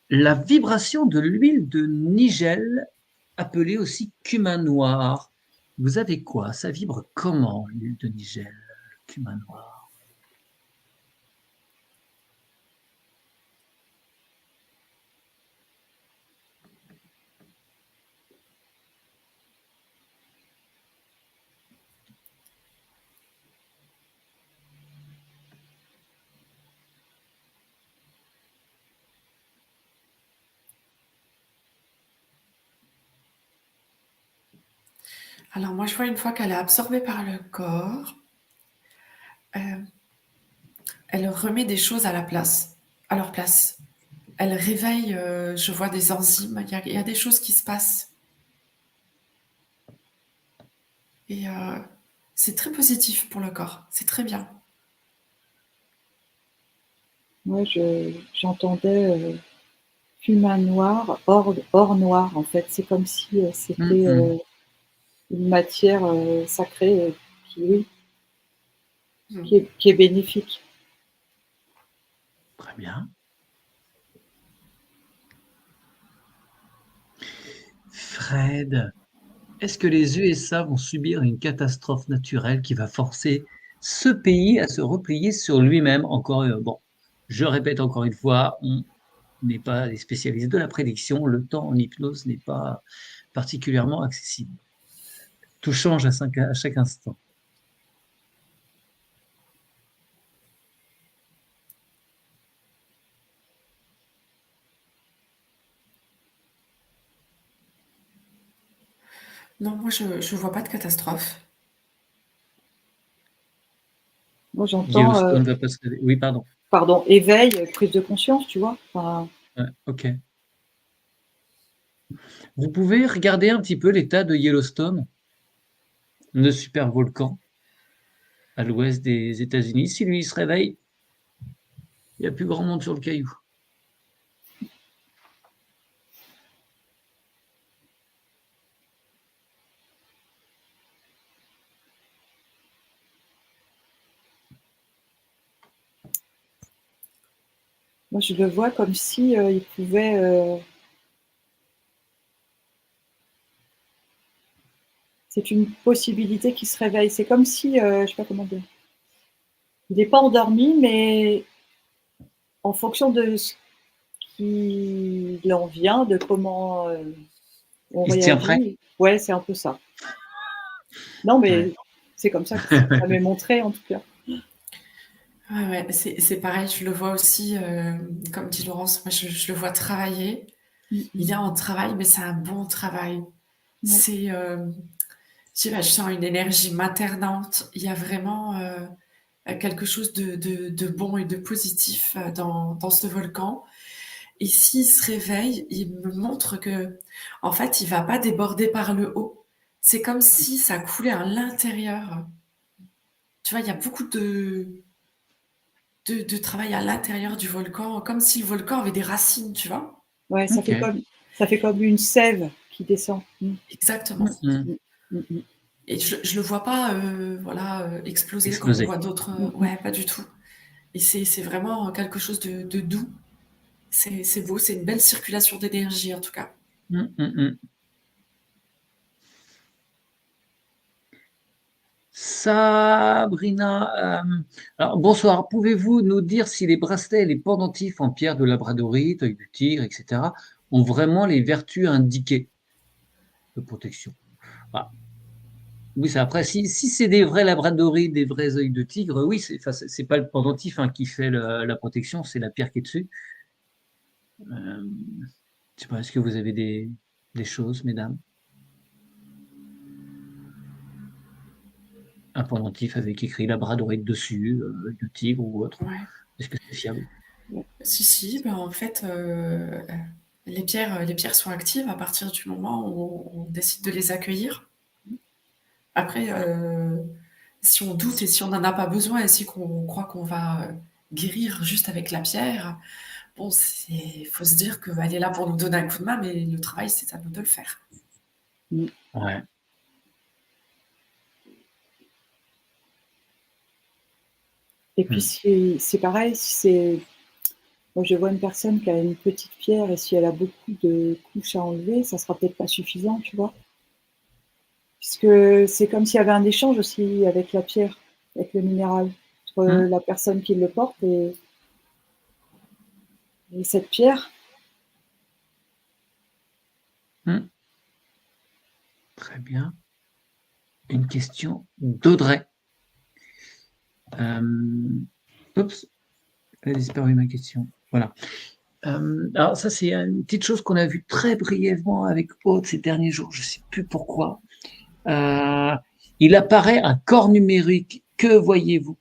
la vibration de l'huile de nigel, appelée aussi cumin noir. Vous avez quoi? Ça vibre comment, l'huile de nigel, le cumin noir? Alors moi, je vois une fois qu'elle est absorbée par le corps, elle remet des choses à leur place. Elle réveille, je vois des enzymes, il y a des choses qui se passent. Et c'est très positif pour le corps, c'est très bien. Moi, j'entendais cumin noir, or noir, en fait. C'est comme si c'était une matière sacrée qui est bénéfique. Très bien. Fred, est-ce que les USA vont subir une catastrophe naturelle qui va forcer ce pays à se replier sur lui-même? Encore, bon, je répète encore une fois, on n'est pas des spécialistes de la prédiction. Le temps en hypnose n'est pas particulièrement accessible. Tout change à chaque instant. Non, moi, je vois pas de catastrophe. Moi, j'entends, Yellowstone va pas se... Oui, pardon. éveil, prise de conscience, tu vois. Enfin, Ouais, ok. Vous pouvez regarder un petit peu l'état de Yellowstone, le super volcan à l'ouest des États-Unis. Si lui il se réveille, Il n'y a plus grand monde sur le caillou. Moi, je le vois comme si il pouvait. C'est une possibilité qui se réveille. C'est comme si, je sais pas comment dire. Il n'est pas endormi, mais en fonction de ce qu'il en vient, de comment on Il se tient prêt. réagit. Ouais, c'est un peu ça. Non, mais Ouais. c'est comme ça que ça m'est montré, en tout cas. Ouais, c'est pareil, je le vois aussi, comme dit Laurence, moi je le vois travailler. Il est en travail, mais c'est un bon travail. Ouais. C'est, je sais pas, je sens une énergie maternante. Il y a vraiment quelque chose de bon et de positif dans ce volcan. Et s'il se réveille, il me montre que, en fait, il va pas déborder par le haut. C'est comme si ça coulait à l'intérieur. Tu vois, il y a beaucoup de travail à l'intérieur du volcan, comme si le volcan avait des racines, tu vois. Ouais, ça Ok. fait comme une sève qui descend. Exactement. Mm. Et je le vois pas, voilà, exploser comme on Exploser. voit d'autres. Ouais, pas du tout. Et c'est vraiment quelque chose de doux. C'est beau, c'est une belle circulation d'énergie en tout cas. Mm. Sabrina, alors bonsoir. Pouvez-vous nous dire si les bracelets et les pendentifs en pierre de labradorite, œil du tigre, etc., ont vraiment les vertus indiquées de protection? Ah, oui, ça, après, si c'est des vrais labradorites, des vrais œils de tigre, oui, c'est pas le pendentif qui fait la protection, c'est la pierre qui est dessus. Euh, je sais pas, est-ce que vous avez des choses, mesdames? Un pendentif avec écrit labradorite dessus, œil de tigre ou autre. Ouais. Est-ce que c'est fiable? Si, ben en fait, les pierres sont actives à partir du moment où on décide de les accueillir. Après, si on doute et si on n'en a pas besoin et si on croit qu'on va guérir juste avec la pierre, bon, il faut se dire qu'elle est là pour nous donner un coup de main, mais le travail, c'est à nous de le faire. Ouais. Et puis, c'est pareil, moi, je vois une personne qui a une petite pierre et si elle a beaucoup de couches à enlever, ça sera peut-être pas suffisant, tu vois. Puisque c'est comme s'il y avait un échange aussi avec la pierre, avec le minéral, entre la personne qui le porte et cette pierre. Très bien. Une question d'Audrey. Oups, elle a disparu ma question. Voilà. Alors ça, c'est une petite chose qu'on a vue très brièvement avec Aude ces derniers jours. Je ne sais plus pourquoi. Il apparaît un corps numérique. Que voyez-vous?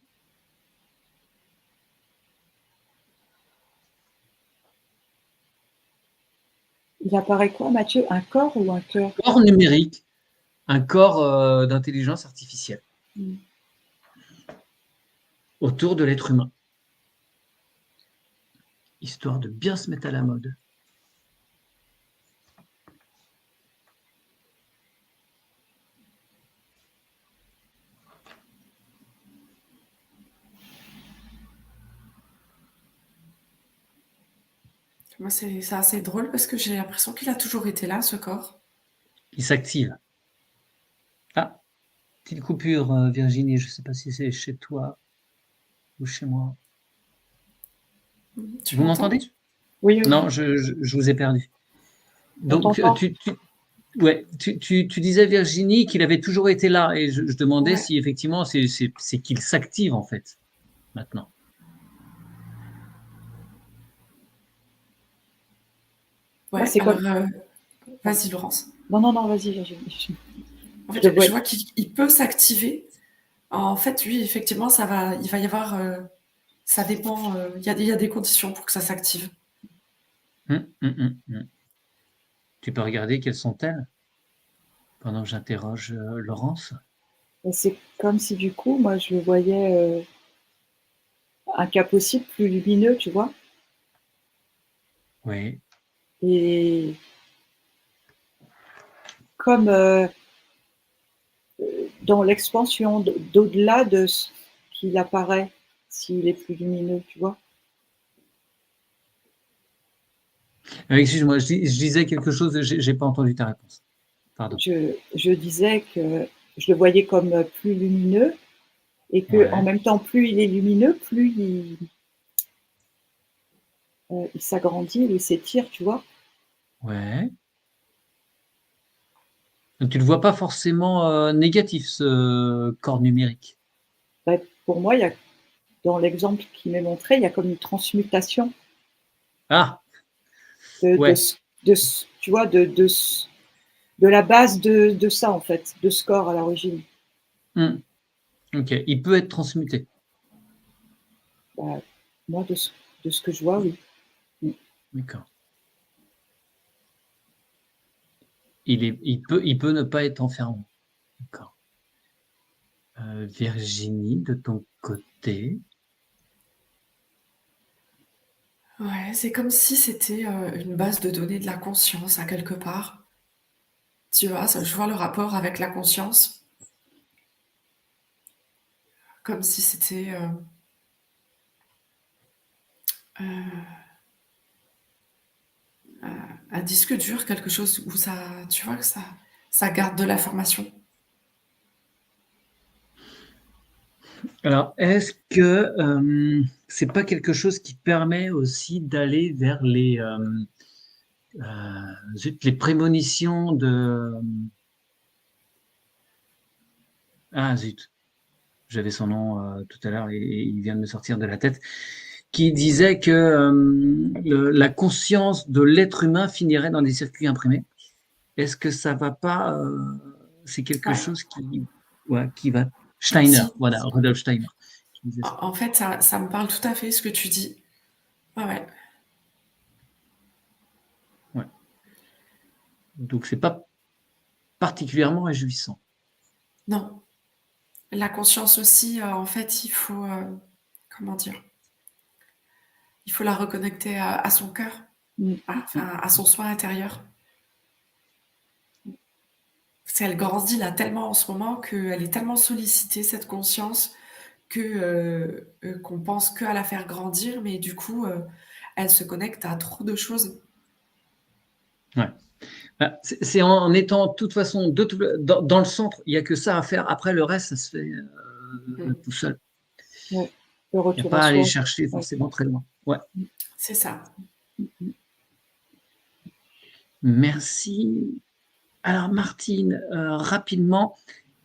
Il apparaît quoi, Mathieu? Un corps ou un cœur? Corps numérique, un corps d'intelligence artificielle autour de l'être humain, histoire de bien se mettre à la mode. Moi, c'est assez drôle parce que j'ai l'impression qu'il a toujours été là, ce corps. Il s'active. Ah, petite coupure, Virginie. Je ne sais pas si c'est chez toi ou chez moi. Tu Vous m'entends? m'entendez? Oui, oui, Non, je vous ai perdu. on Donc, t'entend. tu disais, Virginie, qu'il avait toujours été là, et je demandais Ouais. si effectivement c'est qu'il s'active en fait, maintenant. Moi, Ouais, c'est alors, comme. vas-y, Laurence. Non, non, non, vas-y, En je fait, vois. je vois qu'il peut s'activer. En fait, oui, effectivement, il va y avoir, ça dépend, il y a des conditions pour que ça s'active. Hum. Tu peux regarder quelles sont-elles pendant que j'interroge Laurence. Et c'est comme si du coup, moi, je le voyais un cas possible plus lumineux, tu vois. Oui. Et comme dans l'expansion d'au-delà de ce qu'il apparaît, s'il est plus lumineux, tu vois. Excuse-moi, je disais quelque chose, j'ai pas entendu ta réponse. Pardon. Je disais que je le voyais comme plus lumineux et que en Ouais. même temps, plus il est lumineux, plus il s'agrandit, il s'étire, tu vois. Ouais. Donc, tu le vois pas forcément négatif, ce corps numérique. Bah, pour moi, il y a, dans l'exemple qui m'est montré, il y a comme une transmutation Ah, de, de, ouais. ce- de ce- tu vois, de la base de ça, en fait, de ce corps à l'origine. Hmm. Ok. Il peut être transmuté. Bah, moi, de ce que je vois, oui. D'accord. Il peut ne pas être enfermant. D'accord. Virginie, de ton côté. Ouais, c'est comme si c'était une base de données de la conscience à quelque part. Tu vois, je vois le rapport avec la conscience, comme si c'était un disque dur, quelque chose où ça, tu vois, que ça garde de l'information. Alors, est-ce que c'est pas quelque chose qui permet aussi d'aller vers les prémonitions de... Ah zut, j'avais son nom tout à l'heure et il vient de me sortir de la tête, qui disait que la conscience de l'être humain finirait dans des circuits imprimés. Est-ce que ça va pas c'est quelque Ouais, chose ouais, qui va... Steiner, si. voilà, Rudolf Steiner. Qui disait ça. En fait, ça me parle tout à fait ce que tu dis. Ouais, ouais. Ouais. Donc c'est pas particulièrement réjouissant. Non. La conscience aussi, en fait, il faut, comment dire, il faut la reconnecter à son cœur, Mm. enfin, à son soi intérieur. Parce qu'elle grandit là tellement en ce moment qu'elle est tellement sollicitée, cette conscience, qu'on pense qu'à la faire grandir, mais du coup, elle se connecte à trop de choses. Ouais. Bah, c'est en étant de toute façon dans le centre, il n'y a que ça à faire. Après, le reste, ça se fait Mm. tout seul. Ouais. Le Il n'y a retour à pas à aller soi. chercher Ouais. forcément très loin. Ouais. C'est ça. Merci. Alors, Martine, rapidement,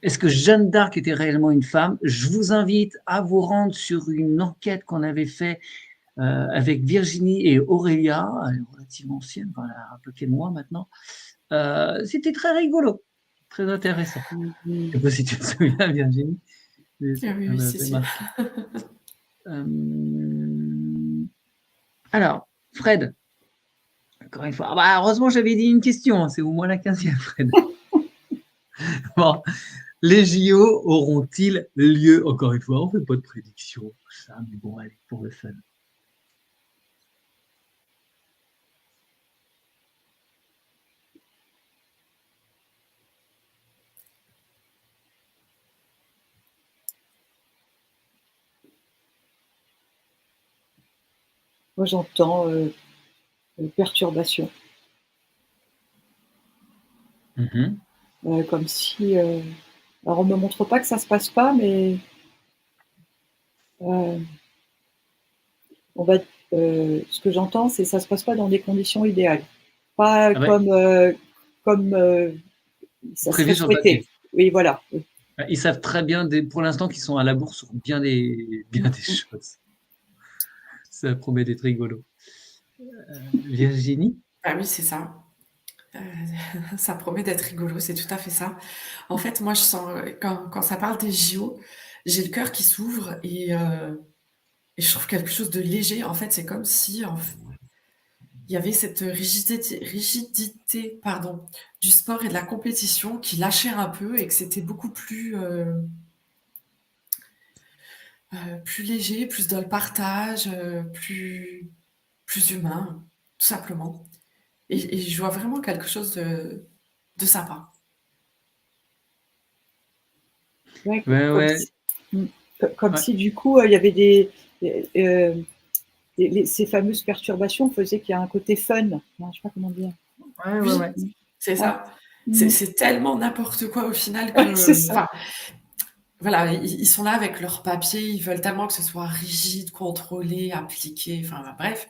est-ce que Jeanne d'Arc était réellement une femme? Je vous invite à vous rendre sur une enquête qu'on avait fait avec Virginie et Aurélia, elle est relativement ancienne, voilà, un peu qu'elle moi maintenant. C'était très rigolo, très intéressant. Mm. Je sais pas si tu te souviens, Virginie, mais Ah oui, ça oui, si, m'avait si. marqué. Euh, Alors, Fred, encore une fois. Ah bah, heureusement, j'avais dit une question. C'est au moins la 15e, Fred. Bon, les JO auront-ils lieu? Encore une fois, on ne fait pas de prédiction. Ça, mais bon, allez, pour le fun. Moi, j'entends perturbation. Mhm. Comme si. Alors, on ne me montre pas que ça ne se passe pas, mais euh, on va, ce que j'entends, c'est que ça ne se passe pas dans des conditions idéales. Pas Ah ouais, comme ça serait prévu sur le papier. souhaité. Oui, voilà. Oui. Ils savent très bien, pour l'instant, qu'ils sont à la bourre sur bien des choses. Ça promet d'être rigolo. Virginie? Ah oui, c'est ça. Euh, ça promet d'être rigolo, c'est tout à fait ça. En fait, moi, je sens, quand ça parle des JO, j'ai le cœur qui s'ouvre et je trouve quelque chose de léger. En fait, c'est comme si il y avait cette rigidité, pardon, du sport et de la compétition qui lâchait un peu et que c'était beaucoup plus, plus léger, plus dans le partage, plus humain, tout simplement. Et je vois vraiment quelque chose de sympa. Ouais, Ouais, comme ouais, si, mm, comme ouais, si du coup, il y avait euh, ces fameuses perturbations faisaient qu'il y a un côté fun. Non, je sais pas comment dire. ouais, ouais, Oui, ouais. c'est Ouais, ça. mm, C'est tellement n'importe quoi au final ouais, c'est que, ça. enfin, voilà, ils sont là avec leurs papiers, ils veulent tellement que ce soit rigide, contrôlé, appliqué, enfin bref.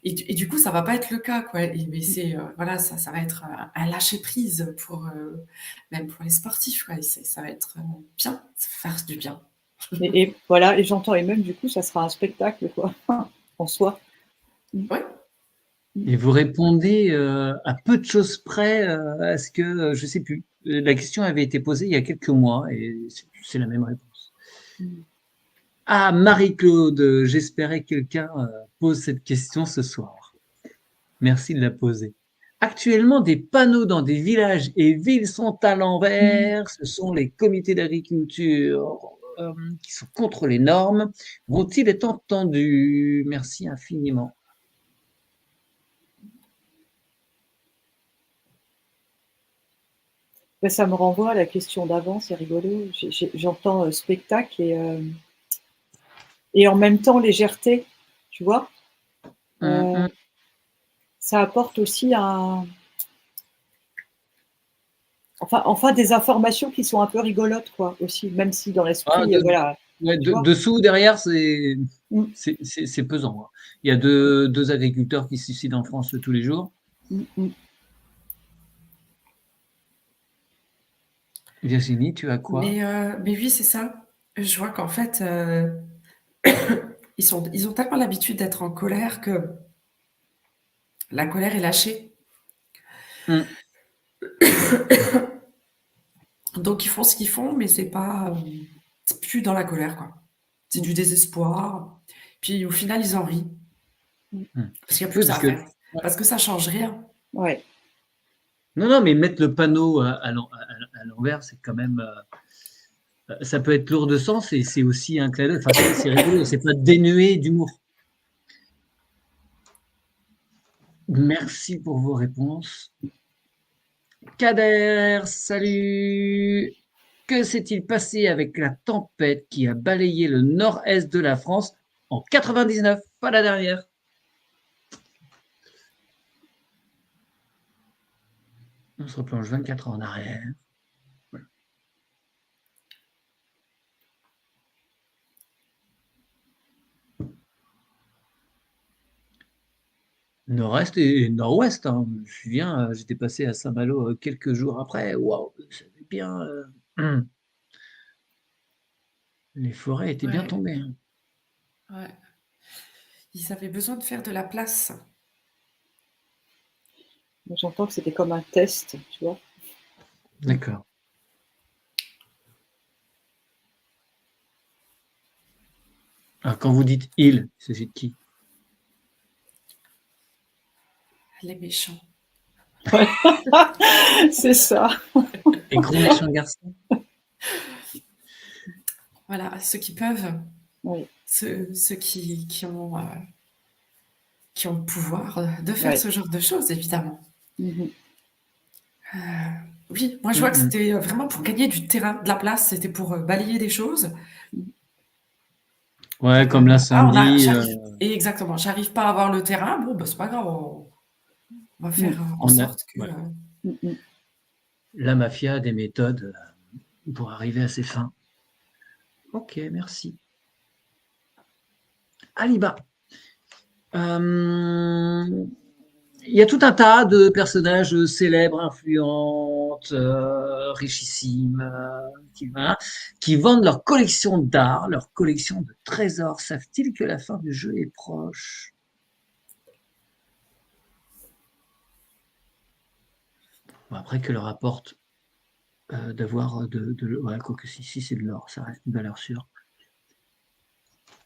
Et du coup, ça va pas être le cas, quoi. Mais c'est, voilà, ça va être un lâcher prise pour, même pour les sportifs, quoi. Ça va être bien, ça va faire du bien. Et voilà, et j'entends, et même du coup, ça sera un spectacle, quoi, en soi. Mm, Ouais, Et vous répondez à peu de choses près à ce que, je sais plus. La question avait été posée il y a quelques mois et c'est la même réponse. mm. Ah, Marie-Claude, j'espérais que quelqu'un pose cette question ce soir. Merci de la poser. Actuellement, des panneaux dans des villages et villes sont à l'envers. Ce sont les comités d'agriculture qui sont contre les normes. Vont-ils être entendus? Merci infiniment. Ben, ça me renvoie à la question d'avant, c'est rigolo. J'entends spectacle et en même temps légèreté, tu vois. Hum, Euh, hum. Ça apporte aussi enfin des informations qui sont un peu rigolotes, quoi, aussi, même si dans Ah, l'esprit, voilà, ouais, tu vois. dessous, derrière, c'est Mm, c'est pesant, hein. Il y a deux agriculteurs qui se suicident en France tous les jours. mm, mm. Virginie, tu as quoi? mais oui, c'est ça. Je vois qu'en fait, ils ont tellement l'habitude d'être en colère que la colère est lâchée. Hum. Donc ils font ce qu'ils font, mais c'est plus dans la colère, quoi. C'est du désespoir. Puis au final, ils en rient Hum. parce qu'il n'y a plus Oui, que ça parce à que faire. Parce que ça change rien. Ouais. non, non, mais mettre le panneau à l'envers, c'est quand même ça peut être lourd de sens et c'est aussi un clin d'œil. Enfin, c'est rigolo, c'est pas dénué d'humour. Merci pour vos réponses. Kader, salut. Que s'est-il passé avec la tempête qui a balayé le nord-est de la France en 99? Pas la dernière. On se replonge 24 ans en arrière. Nord-est et nord-ouest, hein. Je me souviens, j'étais passé à Saint-Malo quelques jours après. Waouh, ça avait bien. Les forêts étaient bien Ouais, tombées, hein. ouais. Ils avaient besoin de faire de la place. J'entends que c'était comme un test, tu vois. D'accord. Alors, quand vous dites il s'agit de qui? Les méchants. Ouais. C'est ça. Les gros méchants garçons? Voilà, ceux qui peuvent, Oui, ceux qui ont le pouvoir de faire ouais. ce genre de choses, évidemment. Mhm. Oui, moi je vois que Mm, c'était vraiment pour gagner du terrain, de la place, c'était pour balayer des choses. ouais, comme Ah, l'incendie. et exactement, j'arrive pas à avoir le terrain, bon, bah, c'est pas grave, on va Mm, faire en On a, sorte que. ouais, mm, mm. la mafia a des méthodes pour arriver à ses fins. Ok, merci. Aliba. Euh, il y a tout un tas de personnages célèbres, influentes, richissimes, voilà, qui vendent leur collection d'art, leur collection de trésors. Savent-ils que la fin du jeu est proche? Bon, après, que leur apporte d'avoir ouais, quoique si c'est de l'or, ça reste une valeur sûre.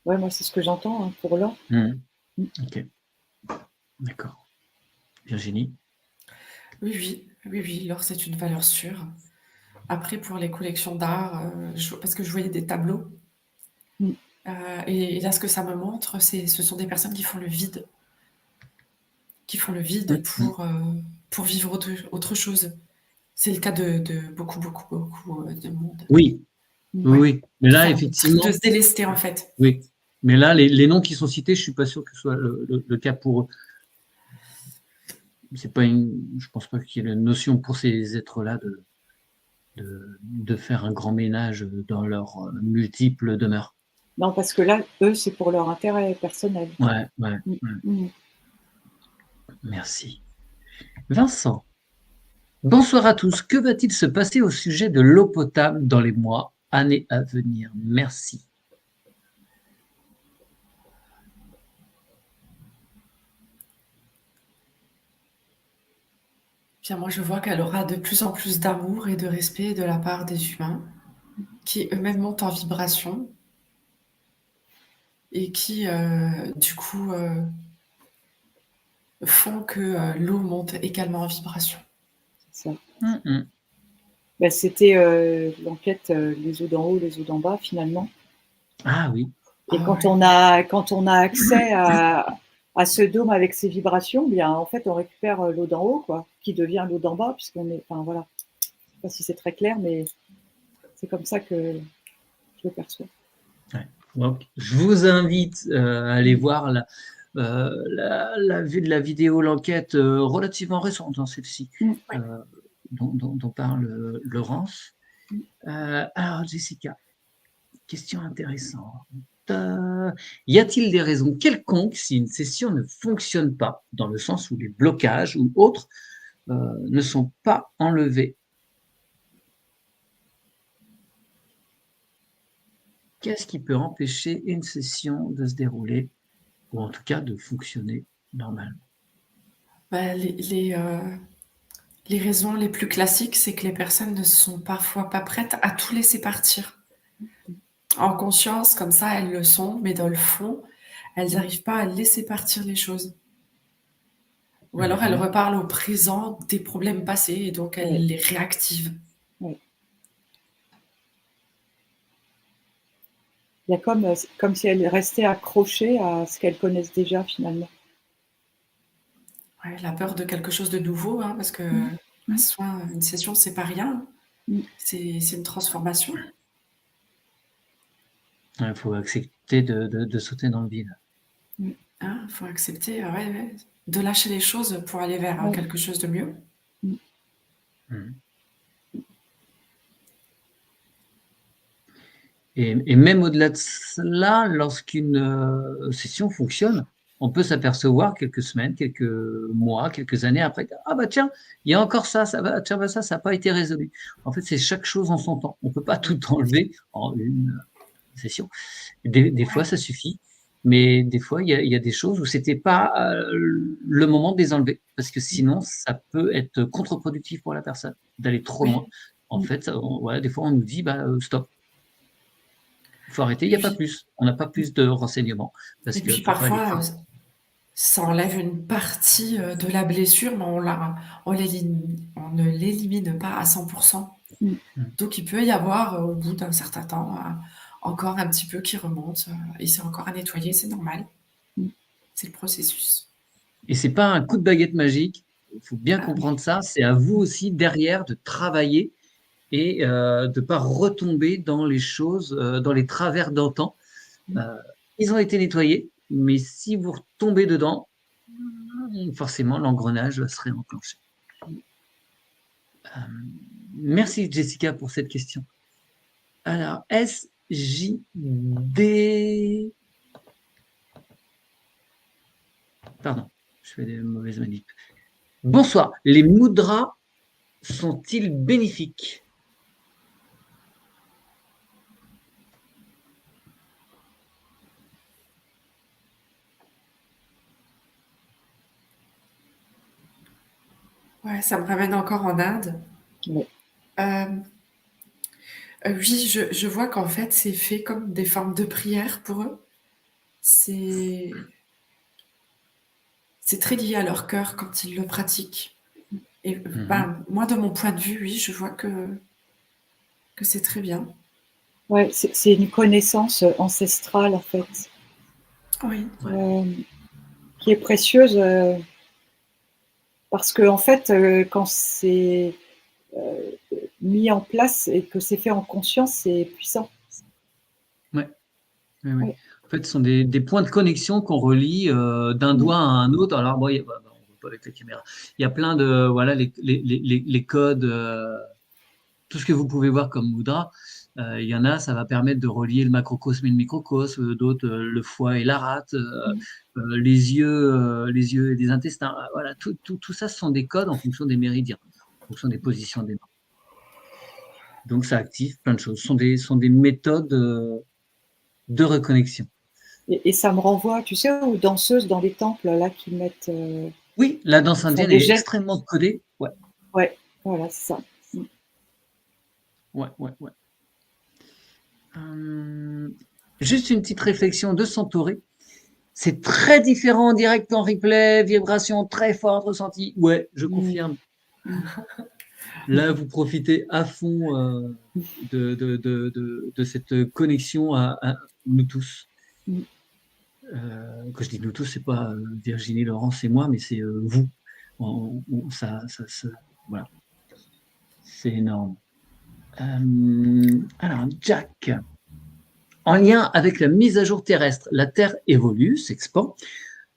Ouais, moi, c'est ce que j'entends, hein, pour l'or. Mhm. Mm. Ok, d'accord. Virginie? Oui, oui, oui, oui, l'or c'est une valeur sûre. Après, pour les collections d'art, parce que je voyais des tableaux, Mm. Et là, ce que ça me montre, ce sont des personnes qui font le vide pour vivre autre chose. C'est le cas de beaucoup, beaucoup, beaucoup de monde. Oui, Ouais. oui. Mais là, Enfin, effectivement, de se délester, en fait. oui. Mais là, les noms qui sont cités, je suis pas sûr que ce soit le cas pour eux. C'est pas je pense pas qu'il y ait la notion pour ces êtres-là de faire un grand ménage dans leurs multiples demeures. Non, parce que là, eux, c'est pour leur intérêt personnel. Ouais. Merci. Vincent, bonsoir à tous. Que va-t-il se passer au sujet de l'eau potable dans les mois, années à venir? Merci. Bien, moi, je vois qu'elle aura de plus en plus d'amour et de respect de la part des humains, qui eux-mêmes montent en vibration et qui, du coup, font que l'eau monte également en vibration. C'est ça. Mm-mm. Ben, c'était l'enquête les eaux d'en haut, les eaux d'en bas, finalement. Ah oui. Et quand on a accès à ce dôme avec ses vibrations, bien, en fait, on récupère l'eau d'en haut, quoi, qui devient l'eau d'en bas, puisqu'on est. Enfin, voilà. Je sais pas si c'est très clair, mais c'est comme ça que je le perçois. Ouais. Donc, je vous invite à aller voir la vidéo, l'enquête relativement récente, hein, celle-ci, Ouais. dont parle Laurence. Alors, Jessica, question intéressante. Y a-t-il des raisons quelconques si une session ne fonctionne pas, dans le sens où les blocages ou autres ne sont pas enlevés? Qu'est-ce qui peut empêcher une session de se dérouler, ou en tout cas de fonctionner normalement? Bah, les raisons les plus classiques, c'est que les personnes ne sont parfois pas prêtes à tout laisser partir. En conscience, comme ça, elles le sont, mais dans le fond, elles n'arrivent pas à laisser partir les choses. Ou alors elles reparlent au présent des problèmes passés et donc elles les réactivent. Ouais. Il y a comme si elles restaient accrochées à ce qu'elles connaissent déjà, finalement. Ouais, la peur de quelque chose de nouveau, hein, parce que un soin, une session, c'est pas rien. C'est une transformation. Il faut accepter de sauter dans le vide. Hein, faut accepter, de lâcher les choses pour aller vers quelque chose de mieux. Et même au-delà de cela, lorsqu'une session fonctionne, on peut s'apercevoir quelques semaines, quelques mois, quelques années après, ah bah tiens, il y a encore ça, ça va, tiens, bah ça n'a pas été résolu. En fait, c'est chaque chose en son temps. On ne peut pas tout enlever en une session. Des fois, ça suffit, mais des fois, il y a des choses où c'était pas le moment de les enlever, parce que sinon, ça peut être contre-productif pour la personne d'aller trop loin. En fait, des fois, on nous dit, bah, stop. Il faut arrêter, il n'y a pas plus. On n'a pas plus de renseignements. Parce Et que puis faut pas aller parfois, plus. ça enlève une partie de la blessure, mais on ne l'élimine pas à 100%. Donc il peut y avoir, au bout d'un certain temps, encore un petit peu qui remonte, et c'est encore à nettoyer, c'est normal. C'est le processus. Et c'est pas un coup de baguette magique. Il faut bien Ah oui. comprendre ça. C'est à vous aussi derrière de travailler et de ne pas retomber dans les choses, dans les travers d'antan. Ils ont été nettoyés, mais si vous retombez dedans, forcément l'engrenage serait enclenché. Merci Jessica pour cette question. Alors, SJD. Pardon, je fais des mauvaises manips. Bonsoir, les mudras sont-ils bénéfiques? Ouais, ça me ramène encore en Inde. Oui. Oui, je vois qu'en fait, c'est fait comme des formes de prière pour eux. C'est très lié à leur cœur quand ils le pratiquent. Et moi, de mon point de vue, oui, je vois que c'est très bien. Ouais, c'est une connaissance ancestrale, en fait, Oui. qui est précieuse, parce que en fait, quand c'est mis en place et que c'est fait en conscience, c'est puissant. Ouais. Oui, oui. Ouais. En fait, ce sont des points de connexion qu'on relie d'un Mmh. doigt à un autre. Alors, bon, bah, on ne voit pas avec la caméra. Il y a plein de, voilà, les codes, tout ce que vous pouvez voir comme Moudra. Il y en a, ça va permettre de relier le macrocosme et le microcosme, d'autres, le foie et la rate, Mmh. les yeux et les intestins. Voilà, tout ça, ce sont des codes en fonction des méridiens, en fonction des positions des mains. Donc, ça active plein de choses. Ce sont des méthodes de reconnexion. Et ça me renvoie, tu sais, aux danseuses dans les temples, là, qui mettent, Oui, la danse font indienne des est gestes. extrêmement codée. Ouais, Ouais, voilà, c'est ça. Mmh. ouais, ouais, ouais. Juste une petite réflexion de Santoré. C'est très différent en direct en replay, vibration très forte ressentie. Ouais, je Mmh. confirme. Mmh. Là, vous profitez à fond de cette connexion à nous tous. Mmh. Quand je dis nous tous, c'est pas Virginie, Laurence et moi, mais c'est vous. Voilà, c'est énorme. Alors, Jack. En lien avec la mise à jour terrestre, la Terre évolue, s'expand.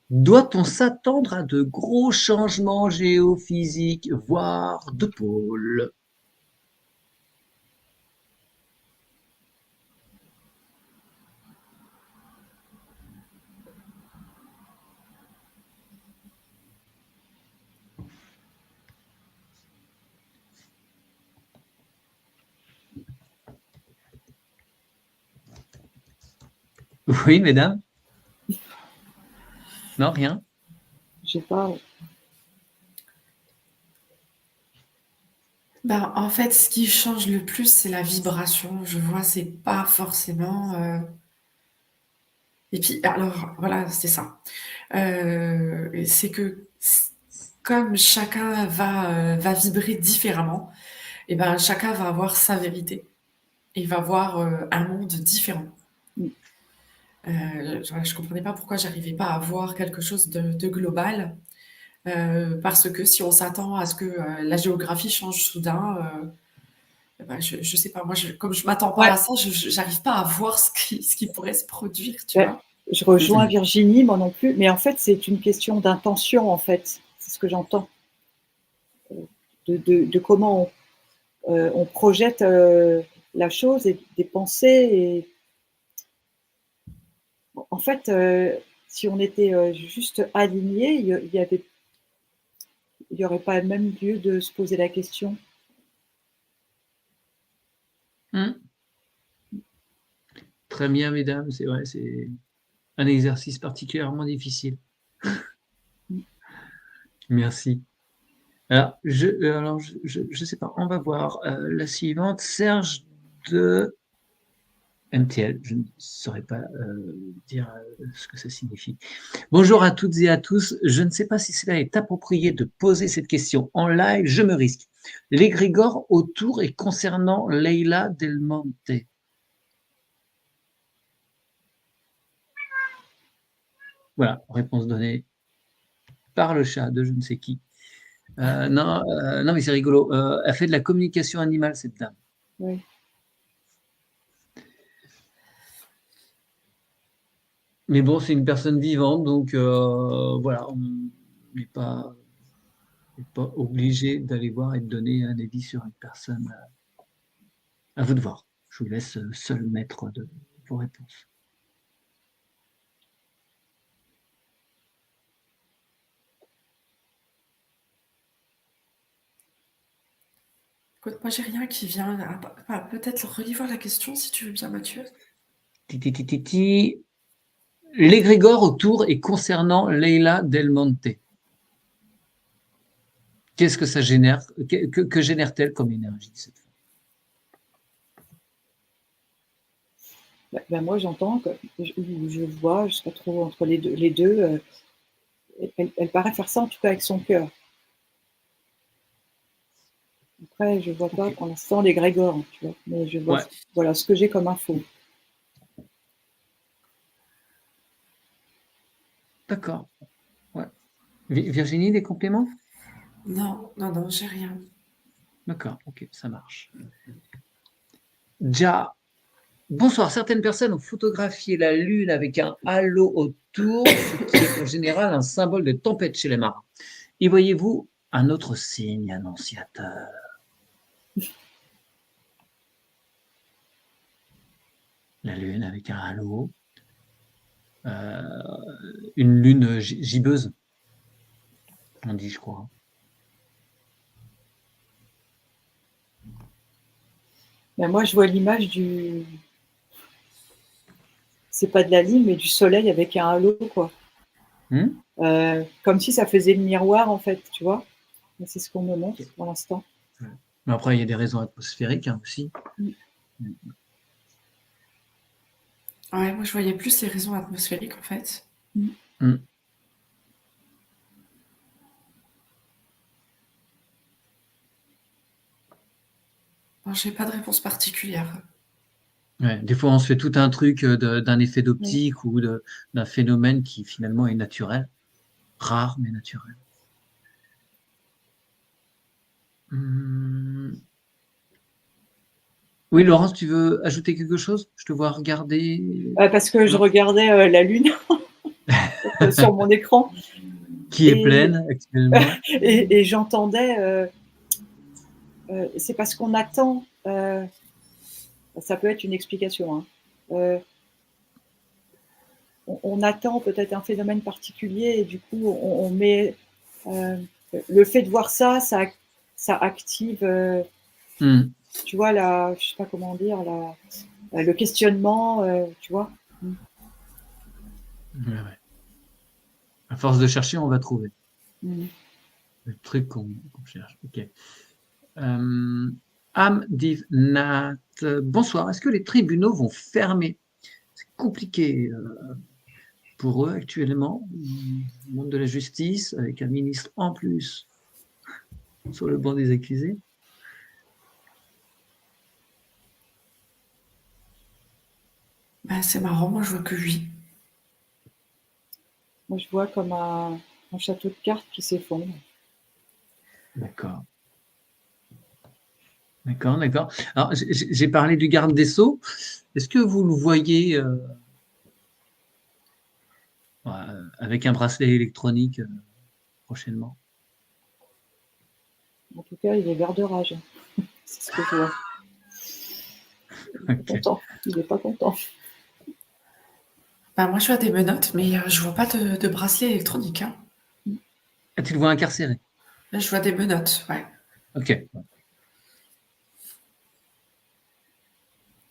Doit-on s'attendre à de gros changements géophysiques, voire de pôle? Oui, mesdames? Non, rien? Je sais pas. Ben, en fait, ce qui change le plus, c'est la vibration. Je vois, c'est pas forcément. Et puis, alors, voilà, c'est ça. C'est que comme chacun va vibrer différemment, et ben chacun va avoir sa vérité et va voir un monde différent. Mmh. Je comprenais pas pourquoi j'arrivais pas à voir quelque chose de global, parce que si on s'attend à ce que la géographie change soudain, ben je sais pas, moi, comme je m'attends pas Ouais, à ça, j'arrive pas à voir ce qui pourrait se produire, tu ouais, vois. je rejoins Mhm. Virginie, moi non plus, mais en fait, c'est une question d'intention, en fait. C'est ce que j'entends, de comment on projette la chose et des pensées. Et en fait, si on était juste aligné, il y aurait pas même lieu de se poser la question. Mhm. Très bien, mesdames. C'est vrai, c'est un exercice particulièrement difficile. Mm, mm. Merci. Alors, je sais pas. On va voir la suivante. Serge de MTL. Je ne saurais pas dire ce que ça signifie. Bonjour à toutes et à tous. Je ne sais pas si cela est approprié de poser cette question en live. Je me risque. L'égrégore autour et concernant Leila Del Monte. Voilà, réponse donnée par le chat de je ne sais qui. Non, mais c'est rigolo. Elle fait de la communication animale, cette dame. Oui. Mais bon, c'est une personne vivante, donc voilà, on n'est pas obligé d'aller voir et de donner un avis sur une personne. À vous de voir. Je vous laisse seul maître de vos réponses. Écoute, moi, j'ai rien qui vient. Peut-être relis-voir la question si tu veux bien, Mathieu. Tititititi. L'égrégore autour et concernant Leila Del Monte. Qu'est-ce que ça génère? Que génère-t-elle comme énergie cette fois? Ben moi, j'entends, je vois, je sais pas trop entre les deux elle paraît faire ça en tout cas avec son cœur. Après, je vois pas Ok. pour l'instant les Grégor, tu vois, mais je vois Ouais, voilà ce que j'ai comme info. d'accord. Ouais. Virginie, des compléments? Non, non, non, j'ai rien. D'accord, ok, ça marche. Ja, bonsoir. Certaines personnes ont photographié la Lune avec un halo autour, ce qui est en général un symbole de tempête chez les marins. Y voyez-vous un autre signe annonciateur? La Lune avec un halo, euh, une lune gibbeuse, on dit, je crois. Ben, moi, je vois l'image du. C'est pas de la Lune, mais du Soleil avec un halo, quoi. Hmm. Comme si ça faisait le miroir, en fait, tu vois. C'est ce qu'on me montre Ok. pour l'instant. Ouais. Mais après, il y a des raisons atmosphériques hein, aussi. Mm. Ouais, moi je voyais plus les raisons atmosphériques en fait. Mm. Hmm. Non, j'ai pas de réponse particulière. Ouais, des fois, on se fait tout un truc d'un effet Mm. d'optique ou d'un phénomène qui finalement est naturel, rare mais naturel. Hmm. Oui, Laurence, tu veux ajouter quelque chose? Je te vois regarder. Parce que je Non. regardais la Lune sur mon écran Qui est et, pleine actuellement. et j'entendais. C'est parce qu'on attend. Ça peut être une explication. Hein. Euh, on attend peut-être un phénomène particulier et du coup on met le fait de voir ça, ça active, Hmm. tu vois, je sais pas comment dire, le questionnement, tu vois. Ouais, ouais. À force de chercher, on va trouver Mm. le truc qu'on cherche. Ok. Euh, Am Div Nat, bonsoir. Est-ce que les tribunaux vont fermer? C'est compliqué pour eux actuellement, le monde de la justice, avec un ministre en plus sur le banc des accusés. Bah, c'est marrant, moi je vois que oui. Moi je vois comme un château de cartes qui s'effondre. D'accord, d'accord, d'accord. Alors, j'ai parlé du garde des Sceaux. Est-ce que vous le voyez avec un bracelet électronique prochainement? En tout cas, il est vert de rage. C'est ce que je vois. Il n'est pas Ok. content. Il n'est pas content. Bah, moi je vois des menottes, mais je vois pas de bracelet électronique. Hein. Ah, tu le vois incarcéré? Là je vois des menottes, ouais. Ok.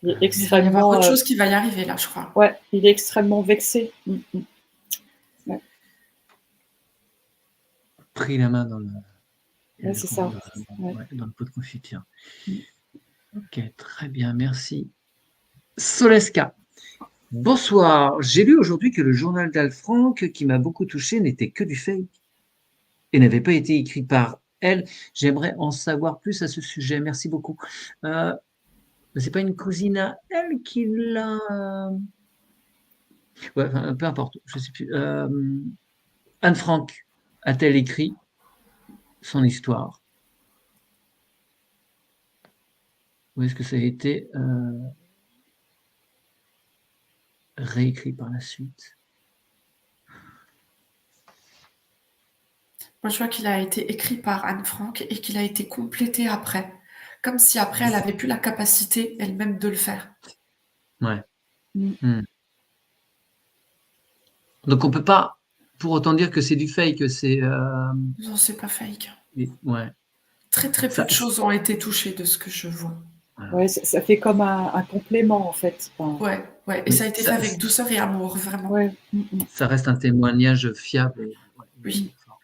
Il est Mais il va y avoir extrêmement, autre chose qui va y arriver là, je crois. ouais, il est extrêmement vexé. Mm, mm. Ouais, Pris la main dans le, ouais, c'est ça. Ouais. ouais, dans le pot de confiture. Mm. Ok, très bien, merci. Soleska. Bonsoir. J'ai lu aujourd'hui que le journal d'Anne Frank, qui m'a beaucoup touché, n'était que du fake et n'avait pas été écrit par elle. J'aimerais en savoir plus à ce sujet. Merci beaucoup. Euh, c'est pas une cousine à elle qui l'a. Ouais, enfin, peu importe, je sais plus. Anne Frank a-t-elle écrit son histoire ou est-ce que ça a été réécrit par la suite? Moi je vois qu'il a été écrit par Anne Frank et qu'il a été complété après. Comme si après elle avait plus la capacité elle-même de le faire. Ouais. Mm. Hmm. Donc on peut pas pour autant dire que c'est du fake, que c'est Non, c'est pas fake. ouais. Très très peu Ça, de choses ont été touchées de ce que je vois. voilà. Ouais, ça fait comme un complément en fait. Enfin, Ouais, ouais. Et Mais ça a été fait avec douceur et amour, vraiment. ouais. Mm, mm. ça reste un témoignage fiable et Oui. fort.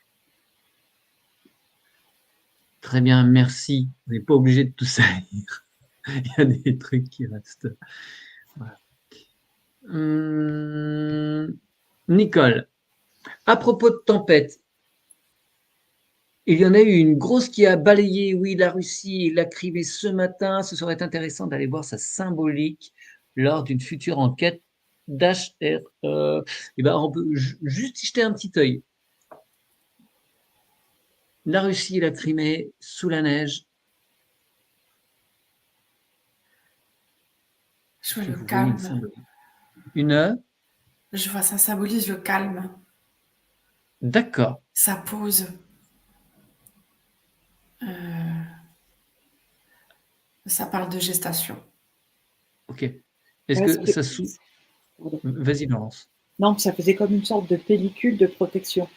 Très bien, merci. On n'est pas obligé de tout ça lire. Il y a des trucs qui restent. Voilà. Nicole, à propos de tempête, Il y en a eu une grosse qui a balayé, oui, la Russie et la Crimée ce matin. Ce serait intéressant d'aller voir sa symbolique lors d'une future enquête d'HR. Eh ben, on peut juste y jeter un petit œil. La Russie et la Crimée sous la neige. Je vois Que le vous voyez une calme. symbolique. Une Je vois, ça symbolise le calme, D'accord. sa pause. Ça parle de gestation. Ok. Est-ce Ouais, que ça sous... pardon. Vas-y, Laurence. Non, ça faisait comme une sorte de pellicule de protection.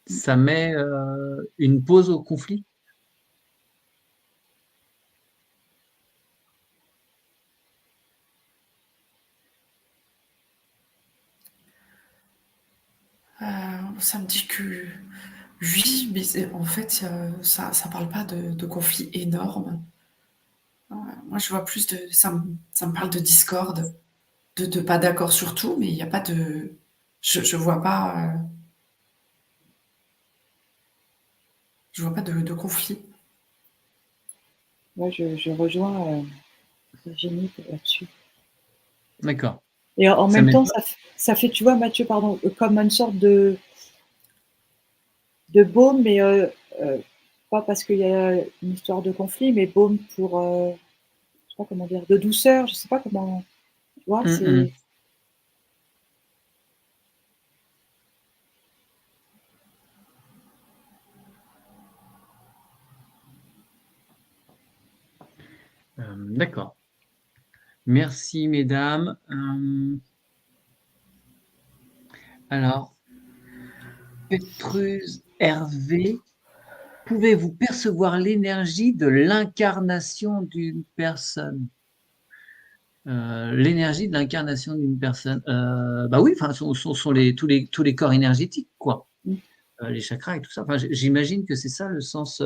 Ça met une pause au conflit? Ça me dit que oui, mais en fait, ça parle pas de conflits énormes. Moi, je vois plus de... Ça me parle de discorde, de pas d'accord sur tout, mais il n'y a pas de... Je vois pas... je vois pas de conflit. Moi, je rejoins Virginie là-dessus. D'accord. Et en Ça même met temps, pas... ça fait, tu vois, Mathieu, pardon, comme une sorte de baume, mais pas parce qu'il y a une histoire de conflit, mais baume pour, je sais pas comment dire, de douceur, je sais pas comment, tu vois, c'est... D'accord. Merci, mesdames. Alors, Petrus Hervé, pouvez-vous percevoir l'énergie de l'incarnation d'une personne? L'énergie de l'incarnation d'une personne. Bah oui, enfin, sont tous les corps énergétiques, quoi. Les chakras et tout ça. Enfin, j'imagine que c'est ça le sens.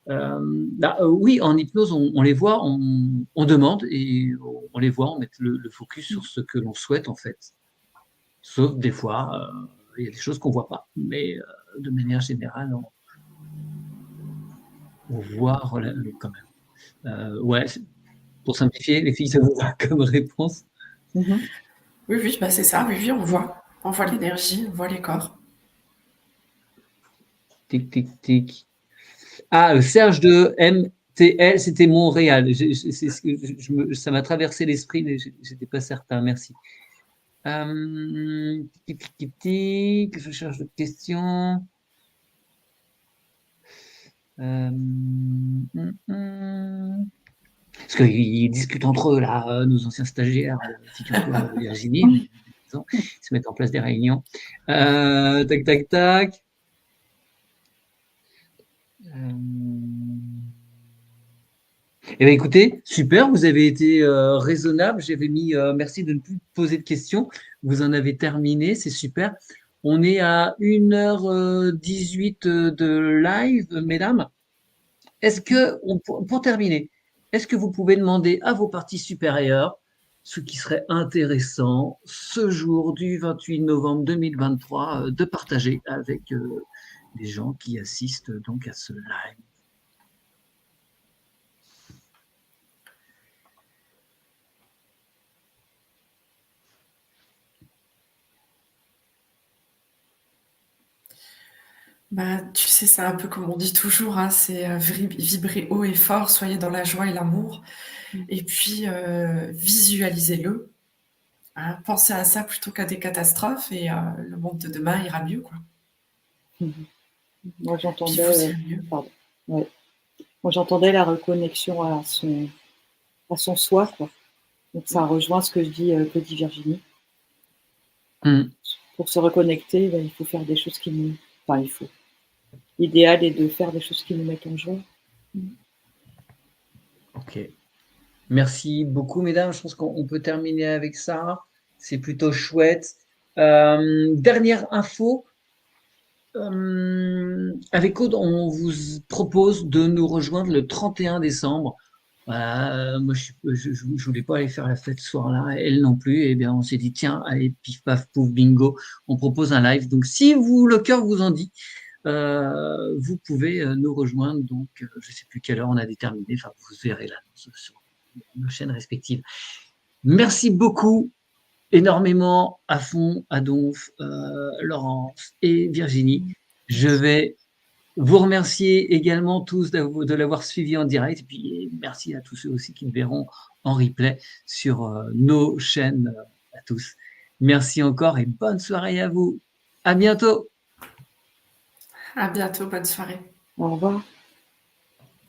Oui, en hypnose, on les voit, on demande et on les voit, on met le focus sur ce que l'on souhaite en fait. Sauf des fois, il y a des choses qu'on voit pas. Mais de manière générale, on voit quand même. Ouais, pour simplifier, les filles, ça vous va comme réponse? Mhm. Oui, oui, bah c'est ça, oui, oui, on voit. On voit l'énergie, on voit les corps. Tic, tic, tic. Ah, Serge de MTL, c'était Montréal. C'est ce que ça m'a traversé l'esprit, mais j'étais pas certain. Merci. Tic, tic, tic, tic, je cherche d'autres questions. Parce qu'ils discutent entre eux, là, nos anciens stagiaires, figure-toi, Virginie, ils se mettent en place des réunions. Tac, tac, tac. Eh bien, écoutez, super, vous avez été raisonnable. J'avais mis merci de ne plus poser de questions. Vous en avez terminé, c'est super. On est à 1h18 de live, mesdames. Est-ce que, pour terminer, est-ce que vous pouvez demander à vos parties supérieures ce qui serait intéressant ce jour du 28 novembre 2023 de partager avec les gens qui assistent donc à ce live? Bah, tu sais, c'est un peu comme on dit toujours, hein, c'est vibrer haut et fort, soyez dans la joie et l'amour. Et puis, visualisez-le. Hein, pensez à ça plutôt qu'à des catastrophes et le monde de demain ira mieux, quoi. Moi, Puis vous j'entendais, irez mieux. pardon. Ouais. Moi, j'entendais la reconnexion à son soi, quoi. Donc, ça rejoint ce que dit Virginie. Pour se reconnecter, ben, il faut faire des choses qui nous... Enfin, il faut. L'idéal est de faire des choses qui nous mettent en joie. Ok. Merci beaucoup, mesdames. Je pense qu'on peut terminer avec ça. C'est plutôt chouette. Dernière info. Avec Aude, on vous propose de nous rejoindre le 31 décembre. Voilà, moi, je voulais pas aller faire la fête ce soir-là, elle non plus. Et bien, on s'est dit, tiens, allez, pif, paf, pouf, bingo, on propose un live. Donc, si vous, le cœur vous en dit, vous pouvez nous rejoindre. Donc, je ne sais plus quelle heure on a déterminé. Enfin, vous verrez là sur nos chaînes respectives. Merci beaucoup, énormément, à fond, Adolphe, Laurence et Virginie. Je vais vous remercier également tous de l'avoir suivi en direct. Et puis, merci à tous ceux aussi qui le verront en replay sur nos chaînes à tous. Merci encore et bonne soirée à vous. À bientôt. À bientôt, bonne soirée. Au revoir.